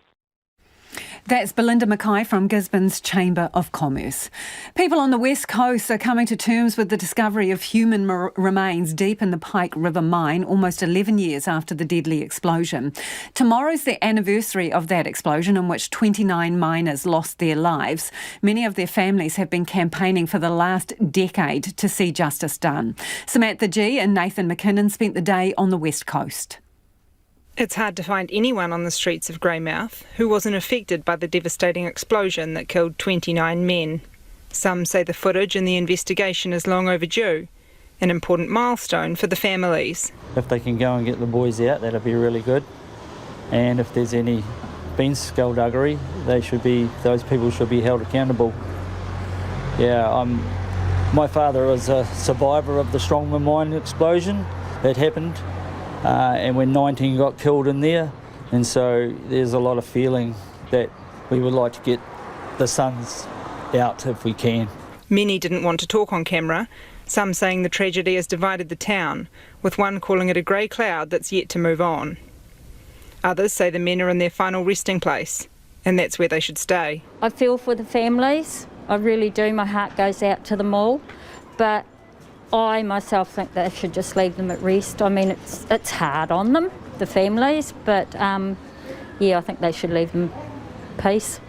S1: That's Belinda Mackay from Gisborne's Chamber of Commerce. People on the West Coast are coming to terms with the discovery of human remains deep in the Pike River mine almost 11 years after the deadly explosion. Tomorrow's the anniversary of that explosion in which 29 miners lost their lives. Many of their families have been campaigning for the last decade to see justice done. Samantha G and Nathan McKinnon spent the day on the West Coast.
S11: It's hard to find anyone on the streets of Greymouth who wasn't affected by the devastating explosion that killed 29 men. Some say the footage and the investigation is long overdue, an important milestone for the families.
S12: If they can go and get the boys out, that'd be really good. And if there's been skullduggery, those people should be held accountable. Yeah, my father was a survivor of the Strongman mine explosion that happened. And when 19 got killed in there, and so there's a lot of feeling that we would like to get the sons out if we can.
S11: Many didn't want to talk on camera, some saying the tragedy has divided the town, with one calling it a grey cloud that's yet to move on. Others say the men are in their final resting place, and that's where they should stay.
S23: I feel for the families, I really do, my heart goes out to them all, but I myself think they should just leave them at rest. I mean, it's hard on them, the families, but I think they should leave them peace.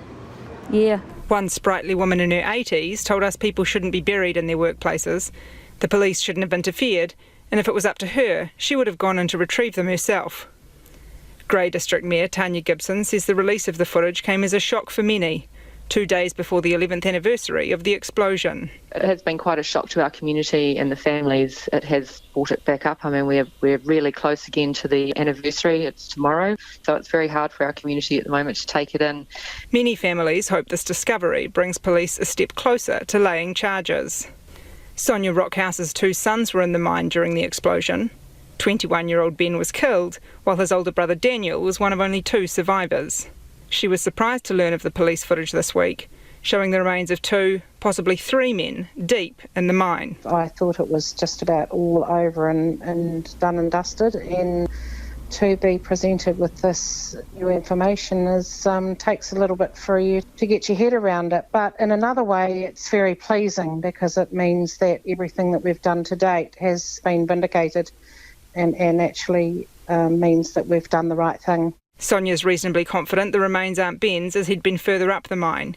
S23: Yeah.
S11: One sprightly woman in her 80s told us people shouldn't be buried in their workplaces. The police shouldn't have interfered, and if it was up to her, she would have gone in to retrieve them herself. Grey District Mayor Tanya Gibson says the release of the footage came as a shock for many, 2 days before the 11th anniversary of the explosion.
S13: It has been quite a shock to our community and the families. It has brought it back up. I mean, we're really close again to the anniversary. It's tomorrow, so it's very hard for our community at the moment to take it in.
S11: Many families hope this discovery brings police a step closer to laying charges. Sonia Rockhouse's 2 sons were in the mine during the explosion. 21-year-old Ben was killed, while his older brother Daniel was one of only 2 survivors. She was surprised to learn of the police footage this week. showing the remains of 2, possibly 3 men deep in the mine.
S14: I thought it was just about all over and done and dusted, and to be presented with this new information takes a little bit for you to get your head around it. But in another way, it's very pleasing because it means that everything that we've done to date has been vindicated and actually means that we've done the right thing.
S11: Sonia's reasonably confident the remains aren't Ben's as he'd been further up the mine.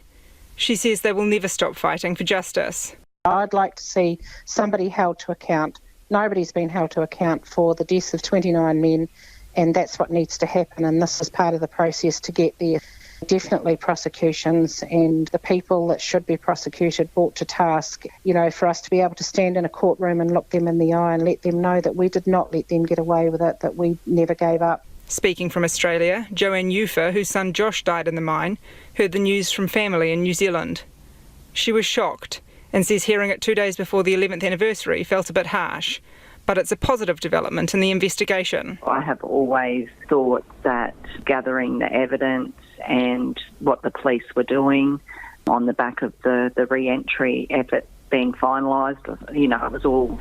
S11: She says they will never stop fighting for justice.
S14: I'd like to see somebody held to account. Nobody's been held to account for the deaths of 29 men, and that's what needs to happen, and this is part of the process to get there. Definitely prosecutions and the people that should be prosecuted brought to task, for us to be able to stand in a courtroom and look them in the eye and let them know that we did not let them get away with it, that we never gave up.
S11: Speaking from Australia, Joanne Ufer, whose son Josh died in the mine, heard the news from family in New Zealand. She was shocked and says hearing it 2 days before the 11th anniversary felt a bit harsh. But it's a positive development in the investigation.
S15: I have always thought that gathering the evidence and what the police were doing on the back of the re-entry effort being finalised, it was all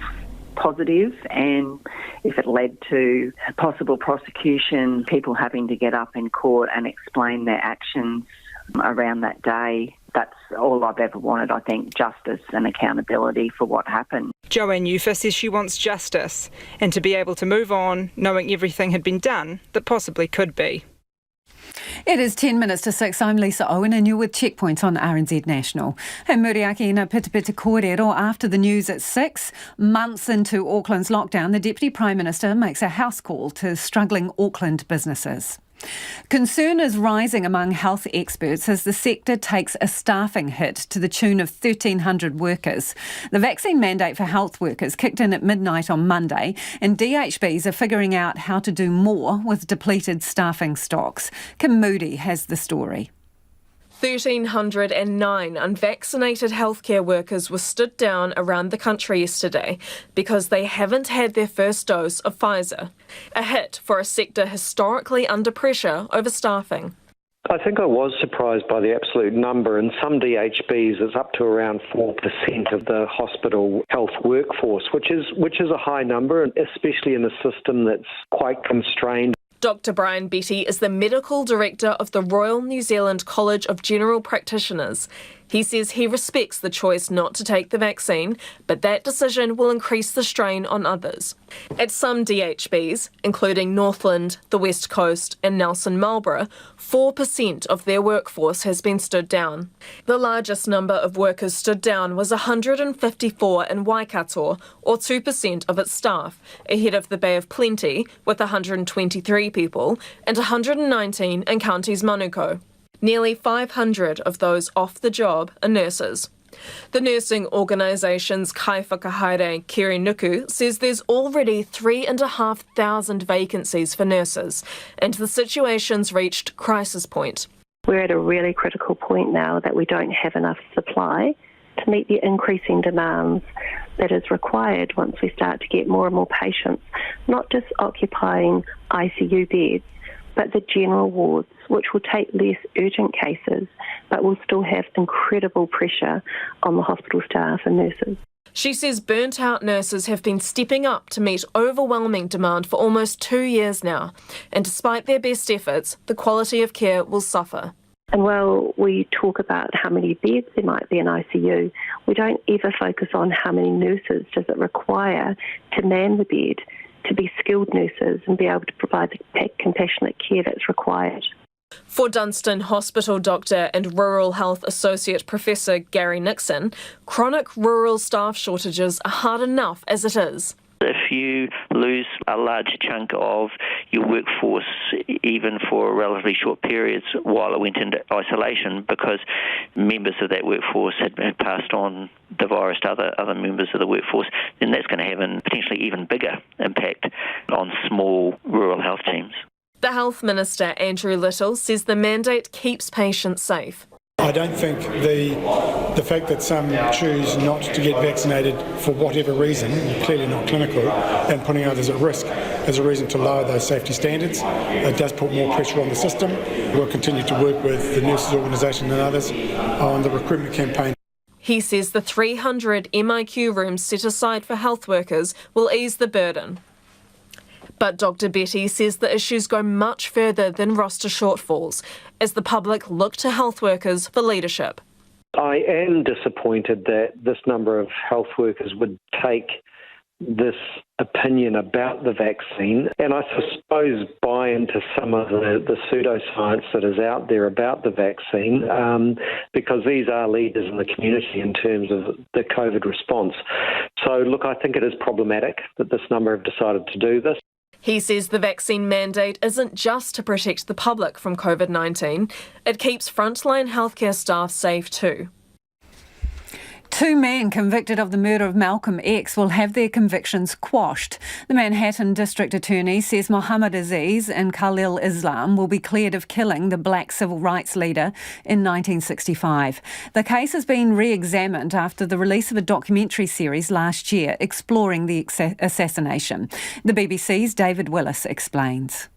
S15: positive, and if it led to possible prosecution, people having to get up in court and explain their actions around that day, that's all I've ever wanted, I think, justice and accountability for what happened.
S11: Joanne Ufer says she wants justice and to be able to move on, knowing everything had been done that possibly could be.
S1: It is 10 minutes to 6. I'm Lisa Owen and you're with Checkpoint on RNZ National. Hey, Muriaki ina pita kōrero after the news at 6. Months into Auckland's lockdown, the Deputy Prime Minister makes a house call to struggling Auckland businesses. Concern is rising among health experts as the sector takes a staffing hit to the tune of 1,300 workers. The vaccine mandate for health workers kicked in at midnight on Monday, and DHBs are figuring out how to do more with depleted staffing stocks. Kim Moody has the story.
S16: 1,309 unvaccinated healthcare workers were stood down around the country yesterday because they haven't had their first dose of Pfizer. A hit for a sector historically under pressure over staffing.
S17: I think I was surprised by the absolute number. In some DHBs, it's up to around 4% of the hospital health workforce, which is a high number, especially in a system that's quite constrained.
S16: Dr. Brian Betty is the Medical Director of the Royal New Zealand College of General Practitioners. He says he respects the choice not to take the vaccine, but that decision will increase the strain on others. At some DHBs, including Northland, the West Coast and Nelson Marlborough, 4% of their workforce has been stood down. The largest number of workers stood down was 154 in Waikato, or 2% of its staff, ahead of the Bay of Plenty, with 123 people, and 119 in Counties Manukau. Nearly 500 of those off the job are nurses. The nursing organisation's Kai Whakahaere Kiri Nuku says there's already 3,500 vacancies for nurses, and the situation's reached crisis point.
S18: We're at a really critical point now that we don't have enough supply to meet the increasing demands that is required once we start to get more and more patients, not just occupying ICU beds, but the general wards, which will take less urgent cases, but will still have incredible pressure on the hospital staff and nurses.
S16: She says burnt-out nurses have been stepping up to meet overwhelming demand for almost 2 years now, and despite their best efforts, the quality of care will suffer.
S18: And while we talk about how many beds there might be in ICU, we don't ever focus on how many nurses does it require to man the bed, to be skilled nurses and be able to provide the compassionate care that's required.
S16: For Dunstan Hospital Doctor and Rural Health Associate Professor Gary Nixon, chronic rural staff shortages are hard enough as it is.
S19: If you lose a large chunk of your workforce, even for relatively short periods while it went into isolation because members of that workforce had passed on the virus to other members of the workforce, then that's going to have a potentially even bigger impact on small rural health teams.
S16: The Health Minister, Andrew Little, says the mandate keeps patients safe.
S20: I don't think the fact that some choose not to get vaccinated for whatever reason, clearly not clinical, and putting others at risk as a reason to lower those safety standards. It does put more pressure on the system. We'll continue to work with the nurses organisation and others on the recruitment campaign.
S16: He says the 300 MIQ rooms set aside for health workers will ease the burden. But Dr Betty says the issues go much further than roster shortfalls, as the public look to health workers for leadership.
S17: I am disappointed that this number of health workers would take this opinion about the vaccine, and I suppose buy into some of the pseudoscience that is out there about the vaccine, because these are leaders in the community in terms of the COVID response. So, look, I think it is problematic that this number have decided to do this.
S16: He says the vaccine mandate isn't just to protect the public from COVID-19, it keeps frontline healthcare staff safe too.
S1: 2 men convicted of the murder of Malcolm X will have their convictions quashed. The Manhattan District Attorney says Mohammed Aziz and Khalil Islam will be cleared of killing the black civil rights leader in 1965. The case has been re-examined after the release of a documentary series last year exploring the assassination. The BBC's David Willis explains.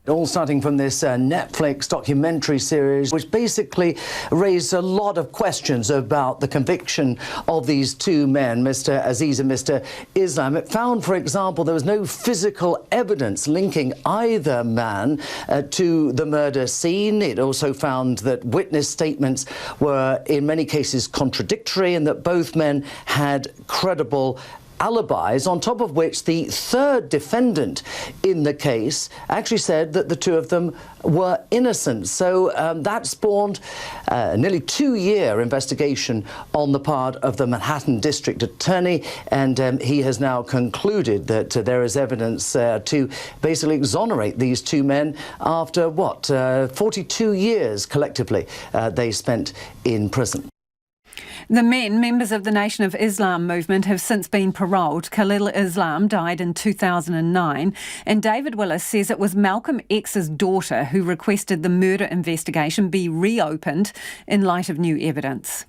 S21: All starting from this Netflix documentary series, which basically raised a lot of questions about the conviction of these 2 men, Mr. Aziz and Mr. Islam. It found, for example, there was no physical evidence linking either man to the murder scene. It also found that witness statements were, in many cases, contradictory and that both men had credible alibis, on top of which the 3rd defendant in the case actually said that the 2 of them were innocent. So that spawned a nearly 2-year investigation on the part of the Manhattan District Attorney, and he has now concluded that there is evidence to basically exonerate these 2 men after, 42 years collectively they spent in prison.
S1: The men, members of the Nation of Islam movement, have since been paroled. Khalil Islam died in 2009, and David Willis says it was Malcolm X's daughter who requested the murder investigation be reopened in light of new evidence.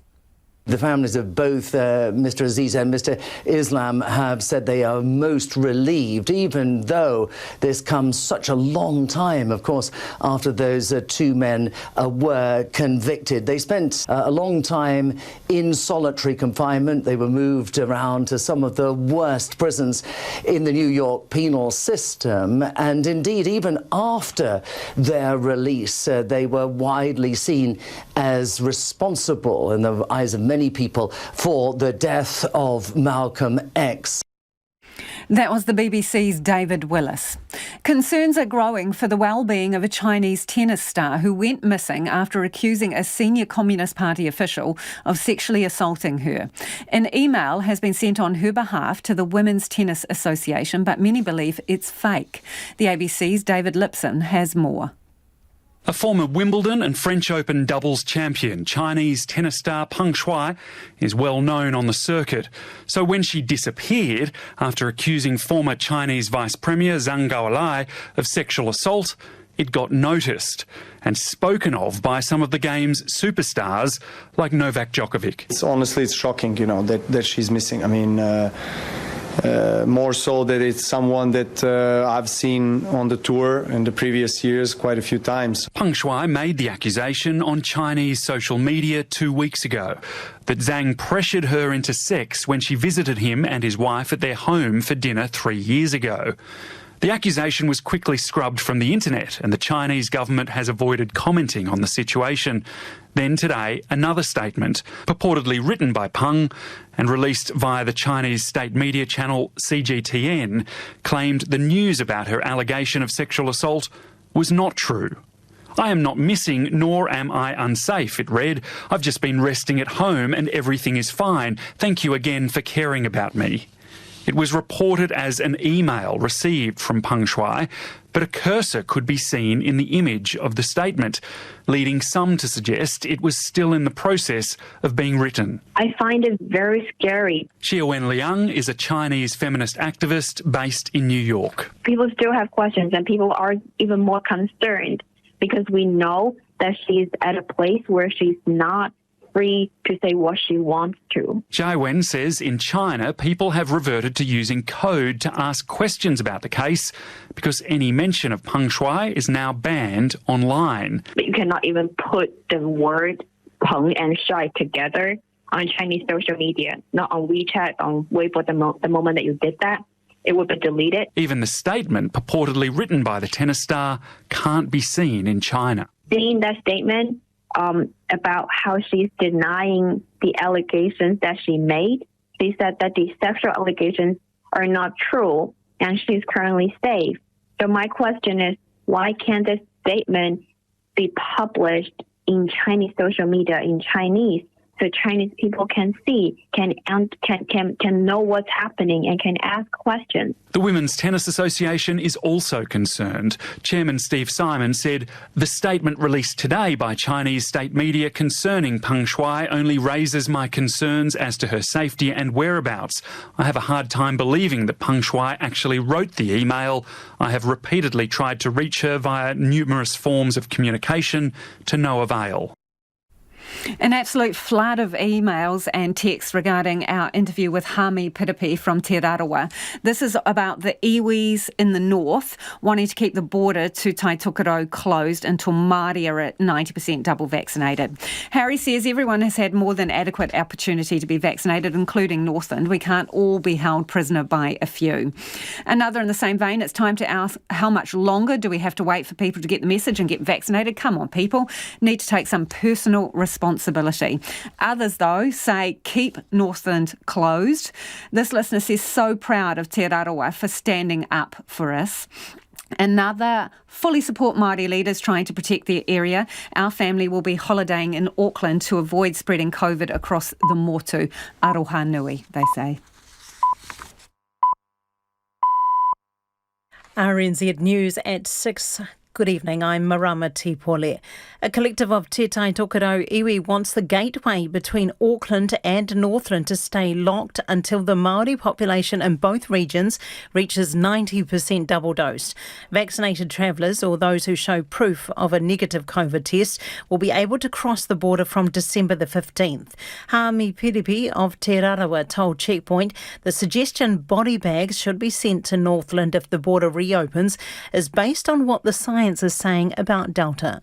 S21: The families of both Mr. Aziz and Mr. Islam have said they are most relieved, even though this comes such a long time, of course, after those 2 men were convicted. They spent a long time in solitary confinement. They were moved around to some of the worst prisons in the New York penal system. And indeed, even after their release, they were widely seen as responsible in the eyes of many people for the death of Malcolm X.
S1: That was the BBC's David Willis. Concerns are growing for the well-being of a Chinese tennis star who went missing after accusing a senior Communist Party official of sexually assaulting her. An email has been sent on her behalf to the Women's Tennis Association, but many believe it's fake. The ABC's David Lipson has more.
S22: A former Wimbledon and French Open doubles champion, Chinese tennis star Peng Shuai, is well known on the circuit. So when she disappeared after accusing former Chinese Vice Premier Zhang Gaolai of sexual assault, it got noticed and spoken of by some of the game's superstars like Novak Djokovic.
S24: It's shocking, that she's missing. I mean, more so that it's someone that I've seen on the tour in the previous years quite a few times.
S22: Peng Shuai made the accusation on Chinese social media 2 weeks ago that Zhang pressured her into sex when she visited him and his wife at their home for dinner 3 years ago. The accusation was quickly scrubbed from the internet, and the Chinese government has avoided commenting on the situation. Then today, another statement, purportedly written by Peng and released via the Chinese state media channel CGTN, claimed the news about her allegation of sexual assault was not true. "I am not missing, nor am I unsafe," it read. "I've just been resting at home and everything is fine. Thank you again for caring about me." It was reported as an email received from Peng Shuai, but a cursor could be seen in the image of the statement, leading some to suggest it was still in the process of being written.
S25: I find it very scary.
S22: Xiaowen Liang is a Chinese feminist activist based in New York.
S25: People still have questions and people are even more concerned because we know that she's at a place where she's not free to say what she wants to.
S22: Jai Wen says in China, people have reverted to using code to ask questions about the case because any mention of Peng Shuai is now banned online.
S25: But you cannot even put the word Peng and Shuai together on Chinese social media, not on WeChat, on Weibo. The moment that you did that, it would be deleted.
S22: Even the statement purportedly written by the tennis star can't be seen in China.
S25: Seeing that statement about how she's denying the allegations that she made, she said that the sexual allegations are not true and she's currently safe. So my question is, why can't this statement be published in Chinese social media in Chinese so Chinese people can see, can know what's happening and can ask questions?
S22: The Women's Tennis Association is also concerned. Chairman Steve Simon said the statement released today by Chinese state media concerning Peng Shuai only raises my concerns as to her safety and whereabouts. I have a hard time believing that Peng Shuai actually wrote the email. I have repeatedly tried to reach her via numerous forms of communication to no avail.
S1: An absolute flood of emails and texts regarding our interview with Hami Piripi from Te Rarawa. This is about the iwis in the north wanting to keep the border to Taitokoro closed until Māori are at 90% double vaccinated. Harry says everyone has had more than adequate opportunity to be vaccinated, including Northland. We can't all be held prisoner by a few. Another in the same vein, it's time to ask how much longer do we have to wait for people to get the message and get vaccinated? Come on, people. Need to take some personal responsibility. Others, though, say keep Northland closed. This listener says so proud of Te Rarawa for standing up for us. Another, fully support Māori leaders trying to protect their area. Our family will be holidaying in Auckland to avoid spreading COVID across the Motu. Aroha nui, they say.
S2: RNZ News at 6. Good evening, I'm Marama Tipole. A collective of Te Taitokoro iwi wants the gateway between Auckland and Northland to stay locked until the Māori population in both regions reaches 90% double-dosed. Vaccinated travellers or those who show proof of a negative COVID test will be able to cross the border from December the 15th. Hami Piripi of Te Rarawa told Checkpoint the suggestion body bags should be sent to Northland if the border reopens is based on what the science is saying about Delta.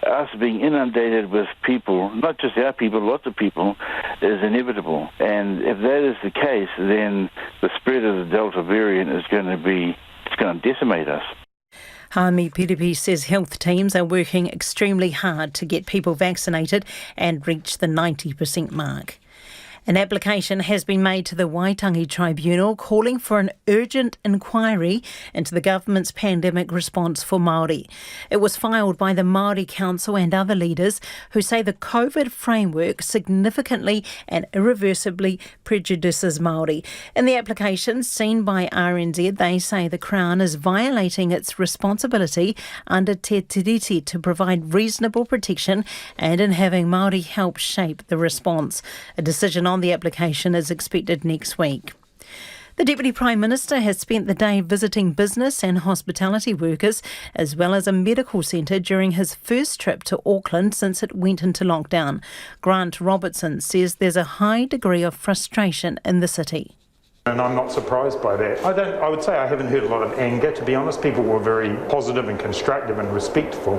S3: Us being inundated with people, not just our people, lots of people, is inevitable. And if that is the case, then the spread of the Delta variant is going to decimate us.
S2: Hami Piripi says health teams are working extremely hard to get people vaccinated and reach the 90% mark. An application has been made to the Waitangi Tribunal calling for an urgent inquiry into the government's pandemic response for Māori. It was filed by the Māori Council and other leaders who say the COVID framework significantly and irreversibly prejudices Māori. In the application seen by RNZ, they say the Crown is violating its responsibility under Te Tiriti to provide reasonable protection and in having Māori help shape the response. A decision on the application is expected next week. The Deputy Prime Minister has spent the day visiting business and hospitality workers as well as a medical centre during his first trip to Auckland since it went into lockdown. Grant Robertson says there's a high degree of frustration in the city.
S6: And I'm not surprised by that. I would say I haven't heard a lot of anger, to be honest. People were very positive and constructive and respectful.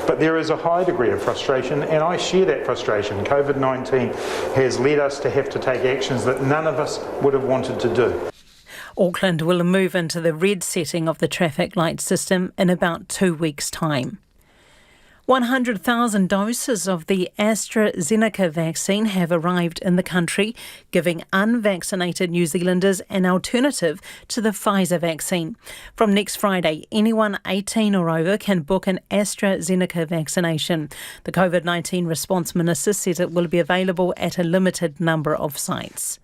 S6: But there is a high degree of frustration, and I share that frustration. COVID-19 has led us to have to take actions that none of us would have wanted to do.
S2: Auckland will move into the red setting of the traffic light system in about 2 weeks' time. 100,000 doses of the AstraZeneca vaccine have arrived in the country, giving unvaccinated New Zealanders an alternative to the Pfizer vaccine. From next Friday, anyone 18 or over can book an AstraZeneca vaccination. The COVID-19 response minister says it will be available at a limited number of sites.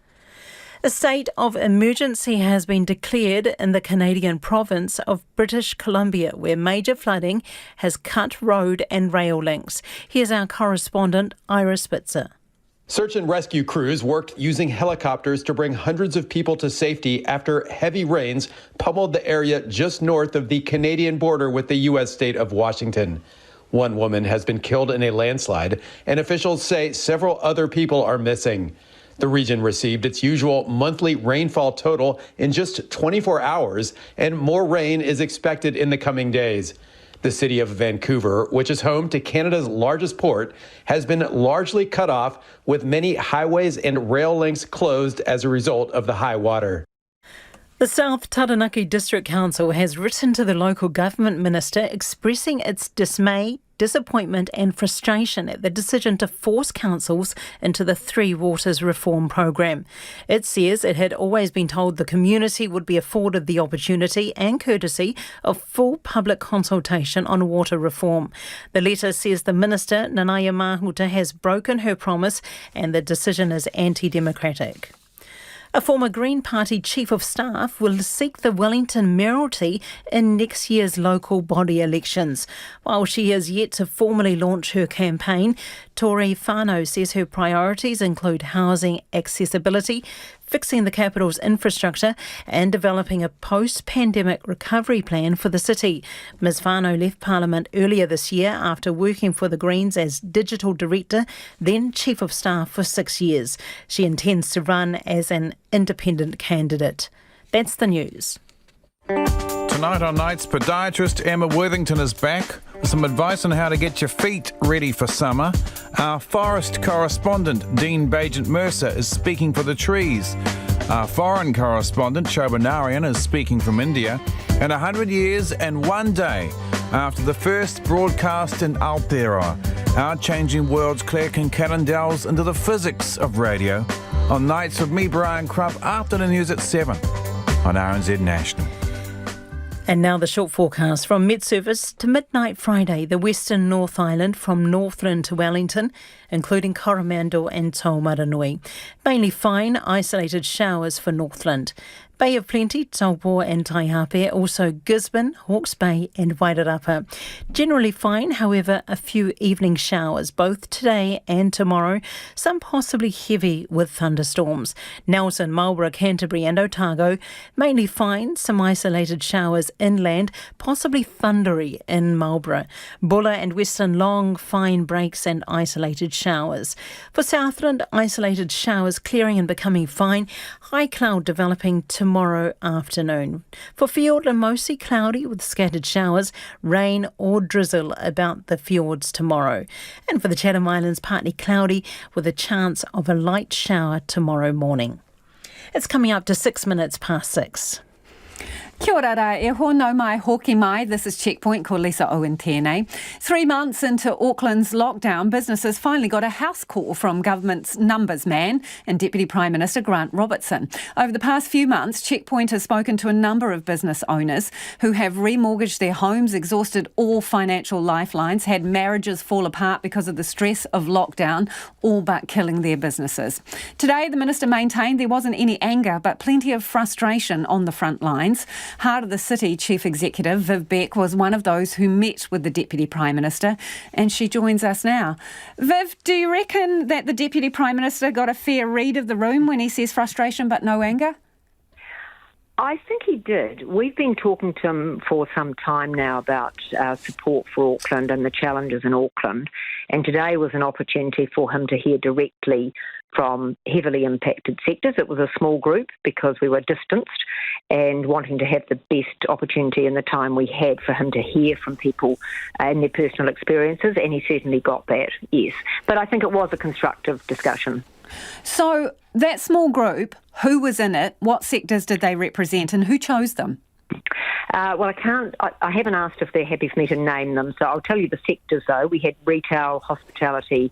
S2: A state of emergency has been declared in the Canadian province of British Columbia, where major flooding has cut road and rail links. Here's our correspondent, Ira Spitzer.
S7: Search and rescue crews worked using helicopters to bring hundreds of people to safety after heavy rains pummeled the area just north of the Canadian border with the U.S. state of Washington. One woman has been killed in a landslide, and officials say several other people are missing. The region received its usual monthly rainfall total in just 24 hours, and more rain is expected in the coming days. The city of Vancouver, which is home to Canada's largest port, has been largely cut off, with many highways and rail links closed as a result of the high water.
S2: The South Taranaki District Council has written to the local government minister expressing its dismay, disappointment and frustration at the decision to force councils into the Three Waters reform program. It says it had always been told the community would be afforded the opportunity and courtesy of full public consultation on water reform. The letter says the minister, Nanaia Mahuta, has broken her promise and the decision is anti-democratic. A former Green Party Chief of Staff will seek the Wellington mayoralty in next year's local body elections. While she has yet to formally launch her campaign, Tori Whānau says her priorities include housing accessibility, fixing the capital's infrastructure and developing a post-pandemic recovery plan for the city. Ms Whānau left Parliament earlier this year after working for the Greens as Digital Director, then Chief of Staff for 6 years. She intends to run as an independent candidate. That's the news.
S4: Tonight on Nights, podiatrist Emma Worthington is back with some advice on how to get your feet ready for summer. Our forest correspondent, Dean Bajent-Mercer, is speaking for the trees. Our foreign correspondent, Shobha Narayan, is speaking from India. And 100 years and 1 day after the first broadcast in Aotearoa, our changing world's Claire Kincannon delves into the physics of radio on Nights with me, Brian Crump, after the news at 7 on RNZ National.
S2: And now the short forecast from mid-service to midnight Friday, the Western North Island from Northland to Wellington, including Coromandel and Taumaranui. Mainly fine, isolated showers for Northland. Bay of Plenty, Taupo and Taihape, also Gisborne, Hawke's Bay and Wairarapa. Generally fine, however, a few evening showers, both today and tomorrow, some possibly heavy with thunderstorms. Nelson, Marlborough, Canterbury and Otago, mainly fine, some isolated showers inland, possibly thundery in Marlborough. Bulla and Western Long, fine breaks and isolated showers. For Southland, isolated showers clearing and becoming fine, high cloud developing tomorrow afternoon. For Fiordland, mostly cloudy with scattered showers, rain or drizzle about the fjords tomorrow. And for the Chatham Islands, partly cloudy with a chance of a light shower tomorrow morning. It's coming up to 6 minutes past 6.
S1: Kia ora rā, e hono mai hoki mai. This is Checkpoint, ko Lisa Owen tēnei. 3 months into Auckland's lockdown, businesses finally got a house call from government's numbers man and Deputy Prime Minister Grant Robertson. Over the past few months, Checkpoint has spoken to a number of business owners who have remortgaged their homes, exhausted all financial lifelines, had marriages fall apart because of the stress of lockdown, all but killing their businesses. Today, the Minister maintained there wasn't any anger, but plenty of frustration on the front lines. Heart of the City Chief Executive Viv Beck was one of those who met with the Deputy Prime Minister, and she joins us now. Viv, do you reckon that the Deputy Prime Minister got a fair read of the room when he says frustration but no anger?
S5: I think he did. We've been talking to him for some time now about our support for Auckland and the challenges in Auckland, and today was an opportunity for him to hear directly from heavily impacted sectors. It was a small group because we were distanced and wanting to have the best opportunity in the time we had for him to hear from people and their personal experiences, and he certainly got that, yes. But I think it was a constructive discussion.
S1: So that small group, who was in it, what sectors did they represent and who chose them?
S5: Well, I haven't asked if they're happy for me to name them, so I'll tell you the sectors though. We had retail, hospitality,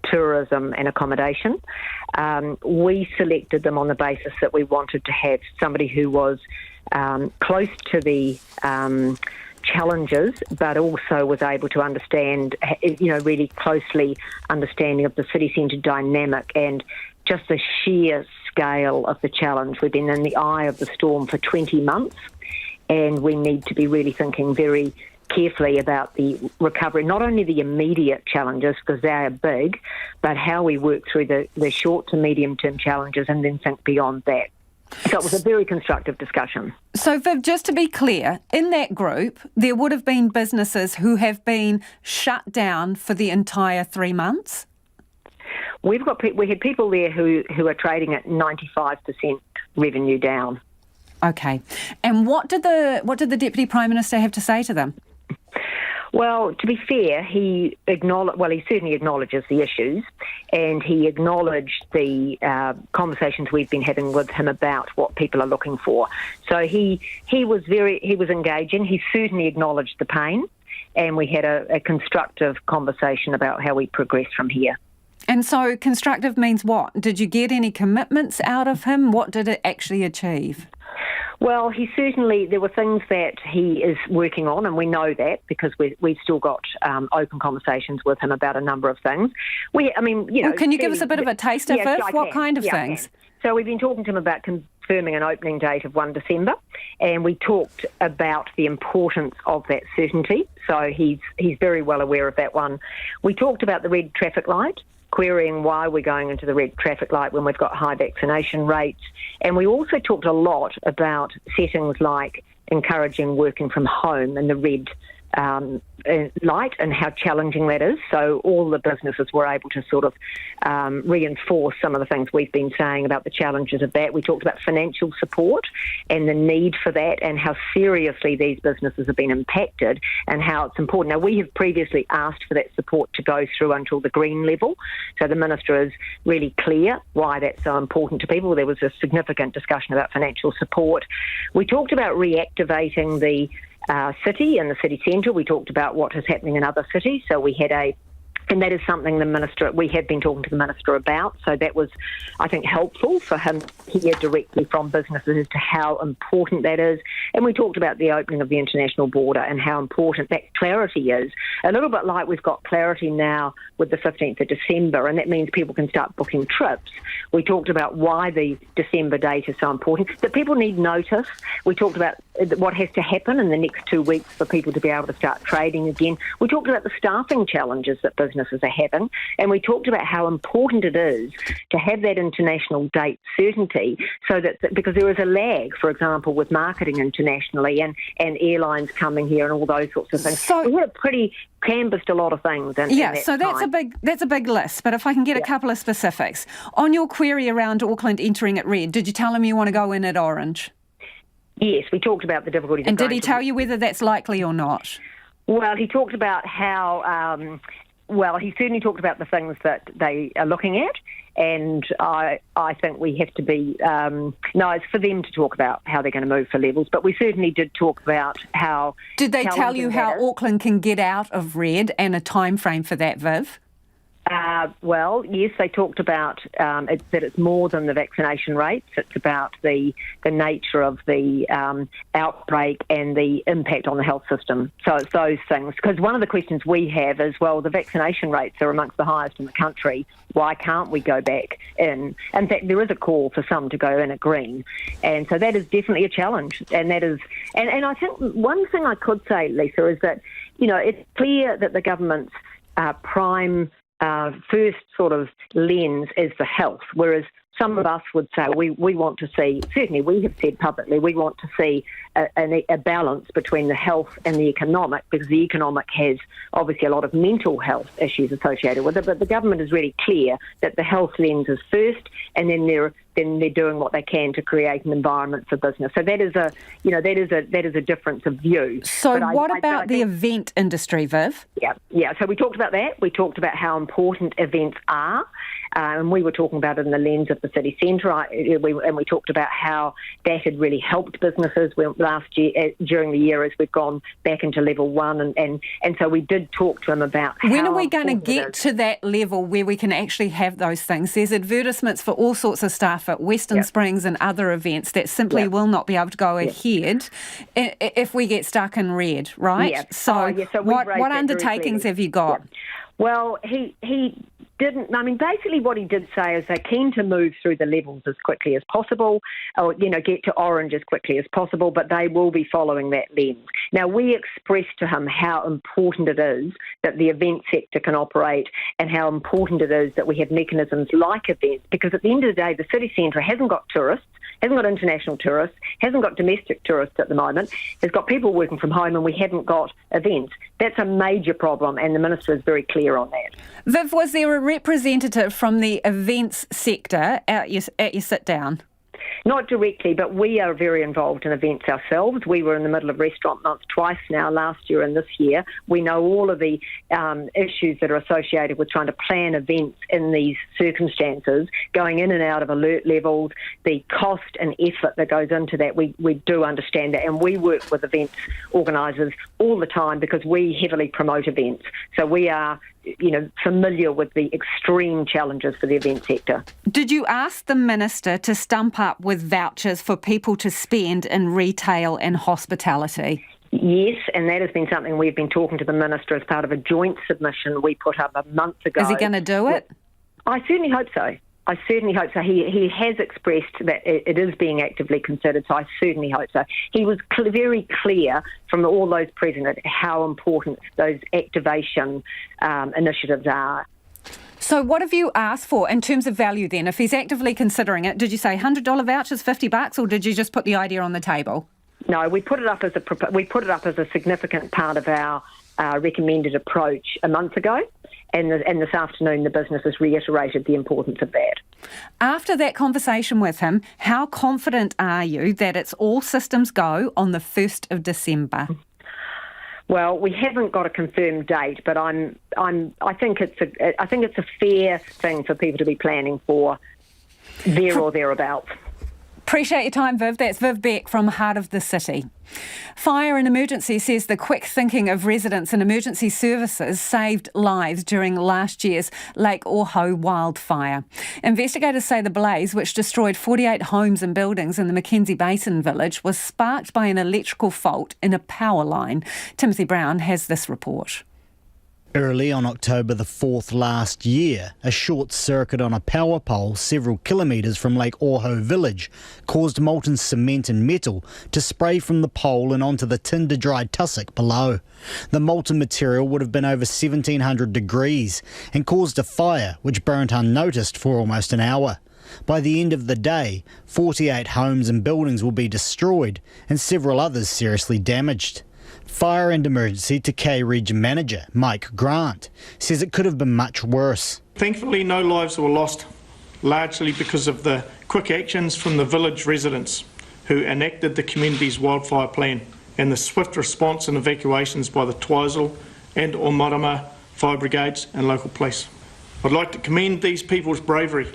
S5: tourism and accommodation. We selected them on the basis that we wanted to have somebody who was close to the challenges, but also was able to understand, really closely understanding of the city centre dynamic and just the sheer scale of the challenge. We've been in the eye of the storm for 20 months, and we need to be really thinking very carefully about the recovery, not only the immediate challenges, because they are big, but how we work through the short to medium term challenges and then think beyond that. So it was a very constructive discussion.
S1: So So, Viv, just to be clear, in that group, there would have been businesses who have been shut down for the entire 3 months?
S5: We had people there who are trading at 95% revenue down.
S1: Okay. And what did the Deputy Prime Minister have to say to them?
S5: Well, to be fair, he certainly acknowledges the issues, and he acknowledged the conversations we've been having with him about what people are looking for. So he was engaging. He certainly acknowledged the pain, and we had a constructive conversation about how we progress from here.
S1: And so constructive means what? Did you get any commitments out of him? What did it actually achieve?
S5: Well, there were things that he is working on, and we know that because we've still got open conversations with him about a number of things.
S1: Can you give us a bit of a taster, Viv? What kind of things?
S5: So we've been talking to him about confirming an opening date of 1 December, and we talked about the importance of that certainty. So he's very well aware of that one. We talked about the red traffic light, querying why we're going into the red traffic light when we've got high vaccination rates. And we also talked a lot about settings like encouraging working from home and the red light and how challenging that is. So all the businesses were able to sort of reinforce some of the things we've been saying about the challenges of that. We talked about financial support and the need for that and how seriously these businesses have been impacted and how it's important. Now, we have previously asked for that support to go through until the green level. So the Minister is really clear why that's so important to people. There was a significant discussion about financial support. We talked about reactivating the city and the city centre. We talked about what is happening in other cities. So and that is something we have been talking to the Minister about. So that was, I think, helpful for him to hear directly from businesses as to how important that is. And we talked about the opening of the international border and how important that clarity is. A little bit like we've got clarity now with the 15th of December, and that means people can start booking trips. We talked about why the December date is so important, that people need notice. We talked about what has to happen in the next 2 weeks for people to be able to start trading again. We talked about the staffing challenges that businesses are having, and we talked about how important it is to have that international date certainty, so that because there is a lag, for example, with marketing internationally and airlines coming here and all those sorts of things. So we had canvassed a lot of things.
S1: So that's a big list. But if I can get a couple of specifics on your query around Auckland entering at red, did you tell him you want to go in at orange?
S5: Yes, we talked about the difficulties.
S1: And did he tell you whether that's likely or not?
S5: Well, he talked about how. He certainly talked about the things that they are looking at, and I think we have to be. It's for them to talk about how they're going to move for levels, but we certainly did talk about how. Did
S1: they tell you how Auckland can get out of red and a time frame for that, Viv?
S5: Yes, they talked about that it's more than the vaccination rates. It's about the nature of the outbreak and the impact on the health system. So it's those things. Because one of the questions we have is, well, the vaccination rates are amongst the highest in the country. Why can't we go back in? In fact, there is a call for some to go in at green. And so that is definitely a challenge. And that is, and I think one thing I could say, Lisa, is that, it's clear that the government's prime first sort of lens is the health, whereas some of us would say we want to see, certainly we have said publicly, we want to see a balance between the health and the economic, because the economic has obviously a lot of mental health issues associated with it, but the government is really clear that the health lens is first, and then they're doing what they can to create an environment for business. So that is a difference of view.
S1: So what about the event industry, Viv?
S5: Yeah. So we talked about that. We talked about how important events are. And we were talking about it in the lens of the city centre, and we talked about how that had really helped businesses last year, during the year, as we've gone back into level 1, and so we did talk to them about how.
S1: When are we going to get to that level where we can actually have those things? There's advertisements for all sorts of stuff at Western Springs and other events that simply will not be able to go ahead if we get stuck in red, right?
S5: Yeah.
S1: So what undertakings have you got?
S5: Yeah. Well, he didn't. I mean, basically what he did say is they're keen to move through the levels as quickly as possible, or, get to orange as quickly as possible, but they will be following that lens. Now, we expressed to him how important it is that the event sector can operate and how important it is that we have mechanisms like events, because at the end of the day, the city centre hasn't got tourists, hasn't got international tourists, hasn't got domestic tourists at the moment, has got people working from home, and we haven't got events. That's a major problem, and the Minister is very clear on that.
S1: Viv, was there a representative from the events sector at your sit-down?
S5: Not directly, but we are very involved in events ourselves. We were in the middle of Restaurant Month twice now, last year and this year. We know all of the issues that are associated with trying to plan events in these circumstances, going in and out of alert levels, the cost and effort that goes into that. We do understand that, and we work with events organisers all the time because we heavily promote events. So we are familiar with the extreme challenges for the event sector.
S1: Did you ask the Minister to stump up with vouchers for people to spend in retail and hospitality?
S5: Yes, and that has been something we've been talking to the Minister as part of a joint submission we put up a month ago.
S1: Is he going to do it?
S5: I certainly hope so. He has expressed that it is being actively considered, so I certainly hope so. He was very clear from all those present how important those activation initiatives are.
S1: So what have you asked for in terms of value then? If he's actively considering it, did you say $100 vouchers, $50, or did you just put the idea on the table?
S5: No, we put it up as a significant part of our recommended approach a month ago. And this afternoon, the business has reiterated the importance of that.
S1: After that conversation with him, how confident are you that it's all systems go on the 1st of December?
S5: Well, we haven't got a confirmed date, but I think it's a fair thing for people to be planning for there or thereabouts.
S1: Appreciate your time, Viv. That's Viv Beck from Heart of the City. Fire and Emergency says the quick thinking of residents and emergency services saved lives during last year's Lake Oho wildfire. Investigators say the blaze, which destroyed 48 homes and buildings in the Mackenzie Basin village, was sparked by an electrical fault in a power line. Timothy Brown has this report.
S8: Early on October the 4th last year, a short circuit on a power pole several kilometres from Lake Oho village caused molten cement and metal to spray from the pole and onto the tinder-dried tussock below. The molten material would have been over 1700 degrees and caused a fire which burnt unnoticed for almost an hour. By the end of the day, 48 homes and buildings will be destroyed and several others seriously damaged. Fire and Emergency to K Region Manager Mike Grant says it could have been much worse.
S9: Thankfully, no lives were lost, largely because of the quick actions from the village residents who enacted the community's wildfire plan and the swift response and evacuations by the Twizel and Omarama fire brigades and local police. I'd like to commend these people's bravery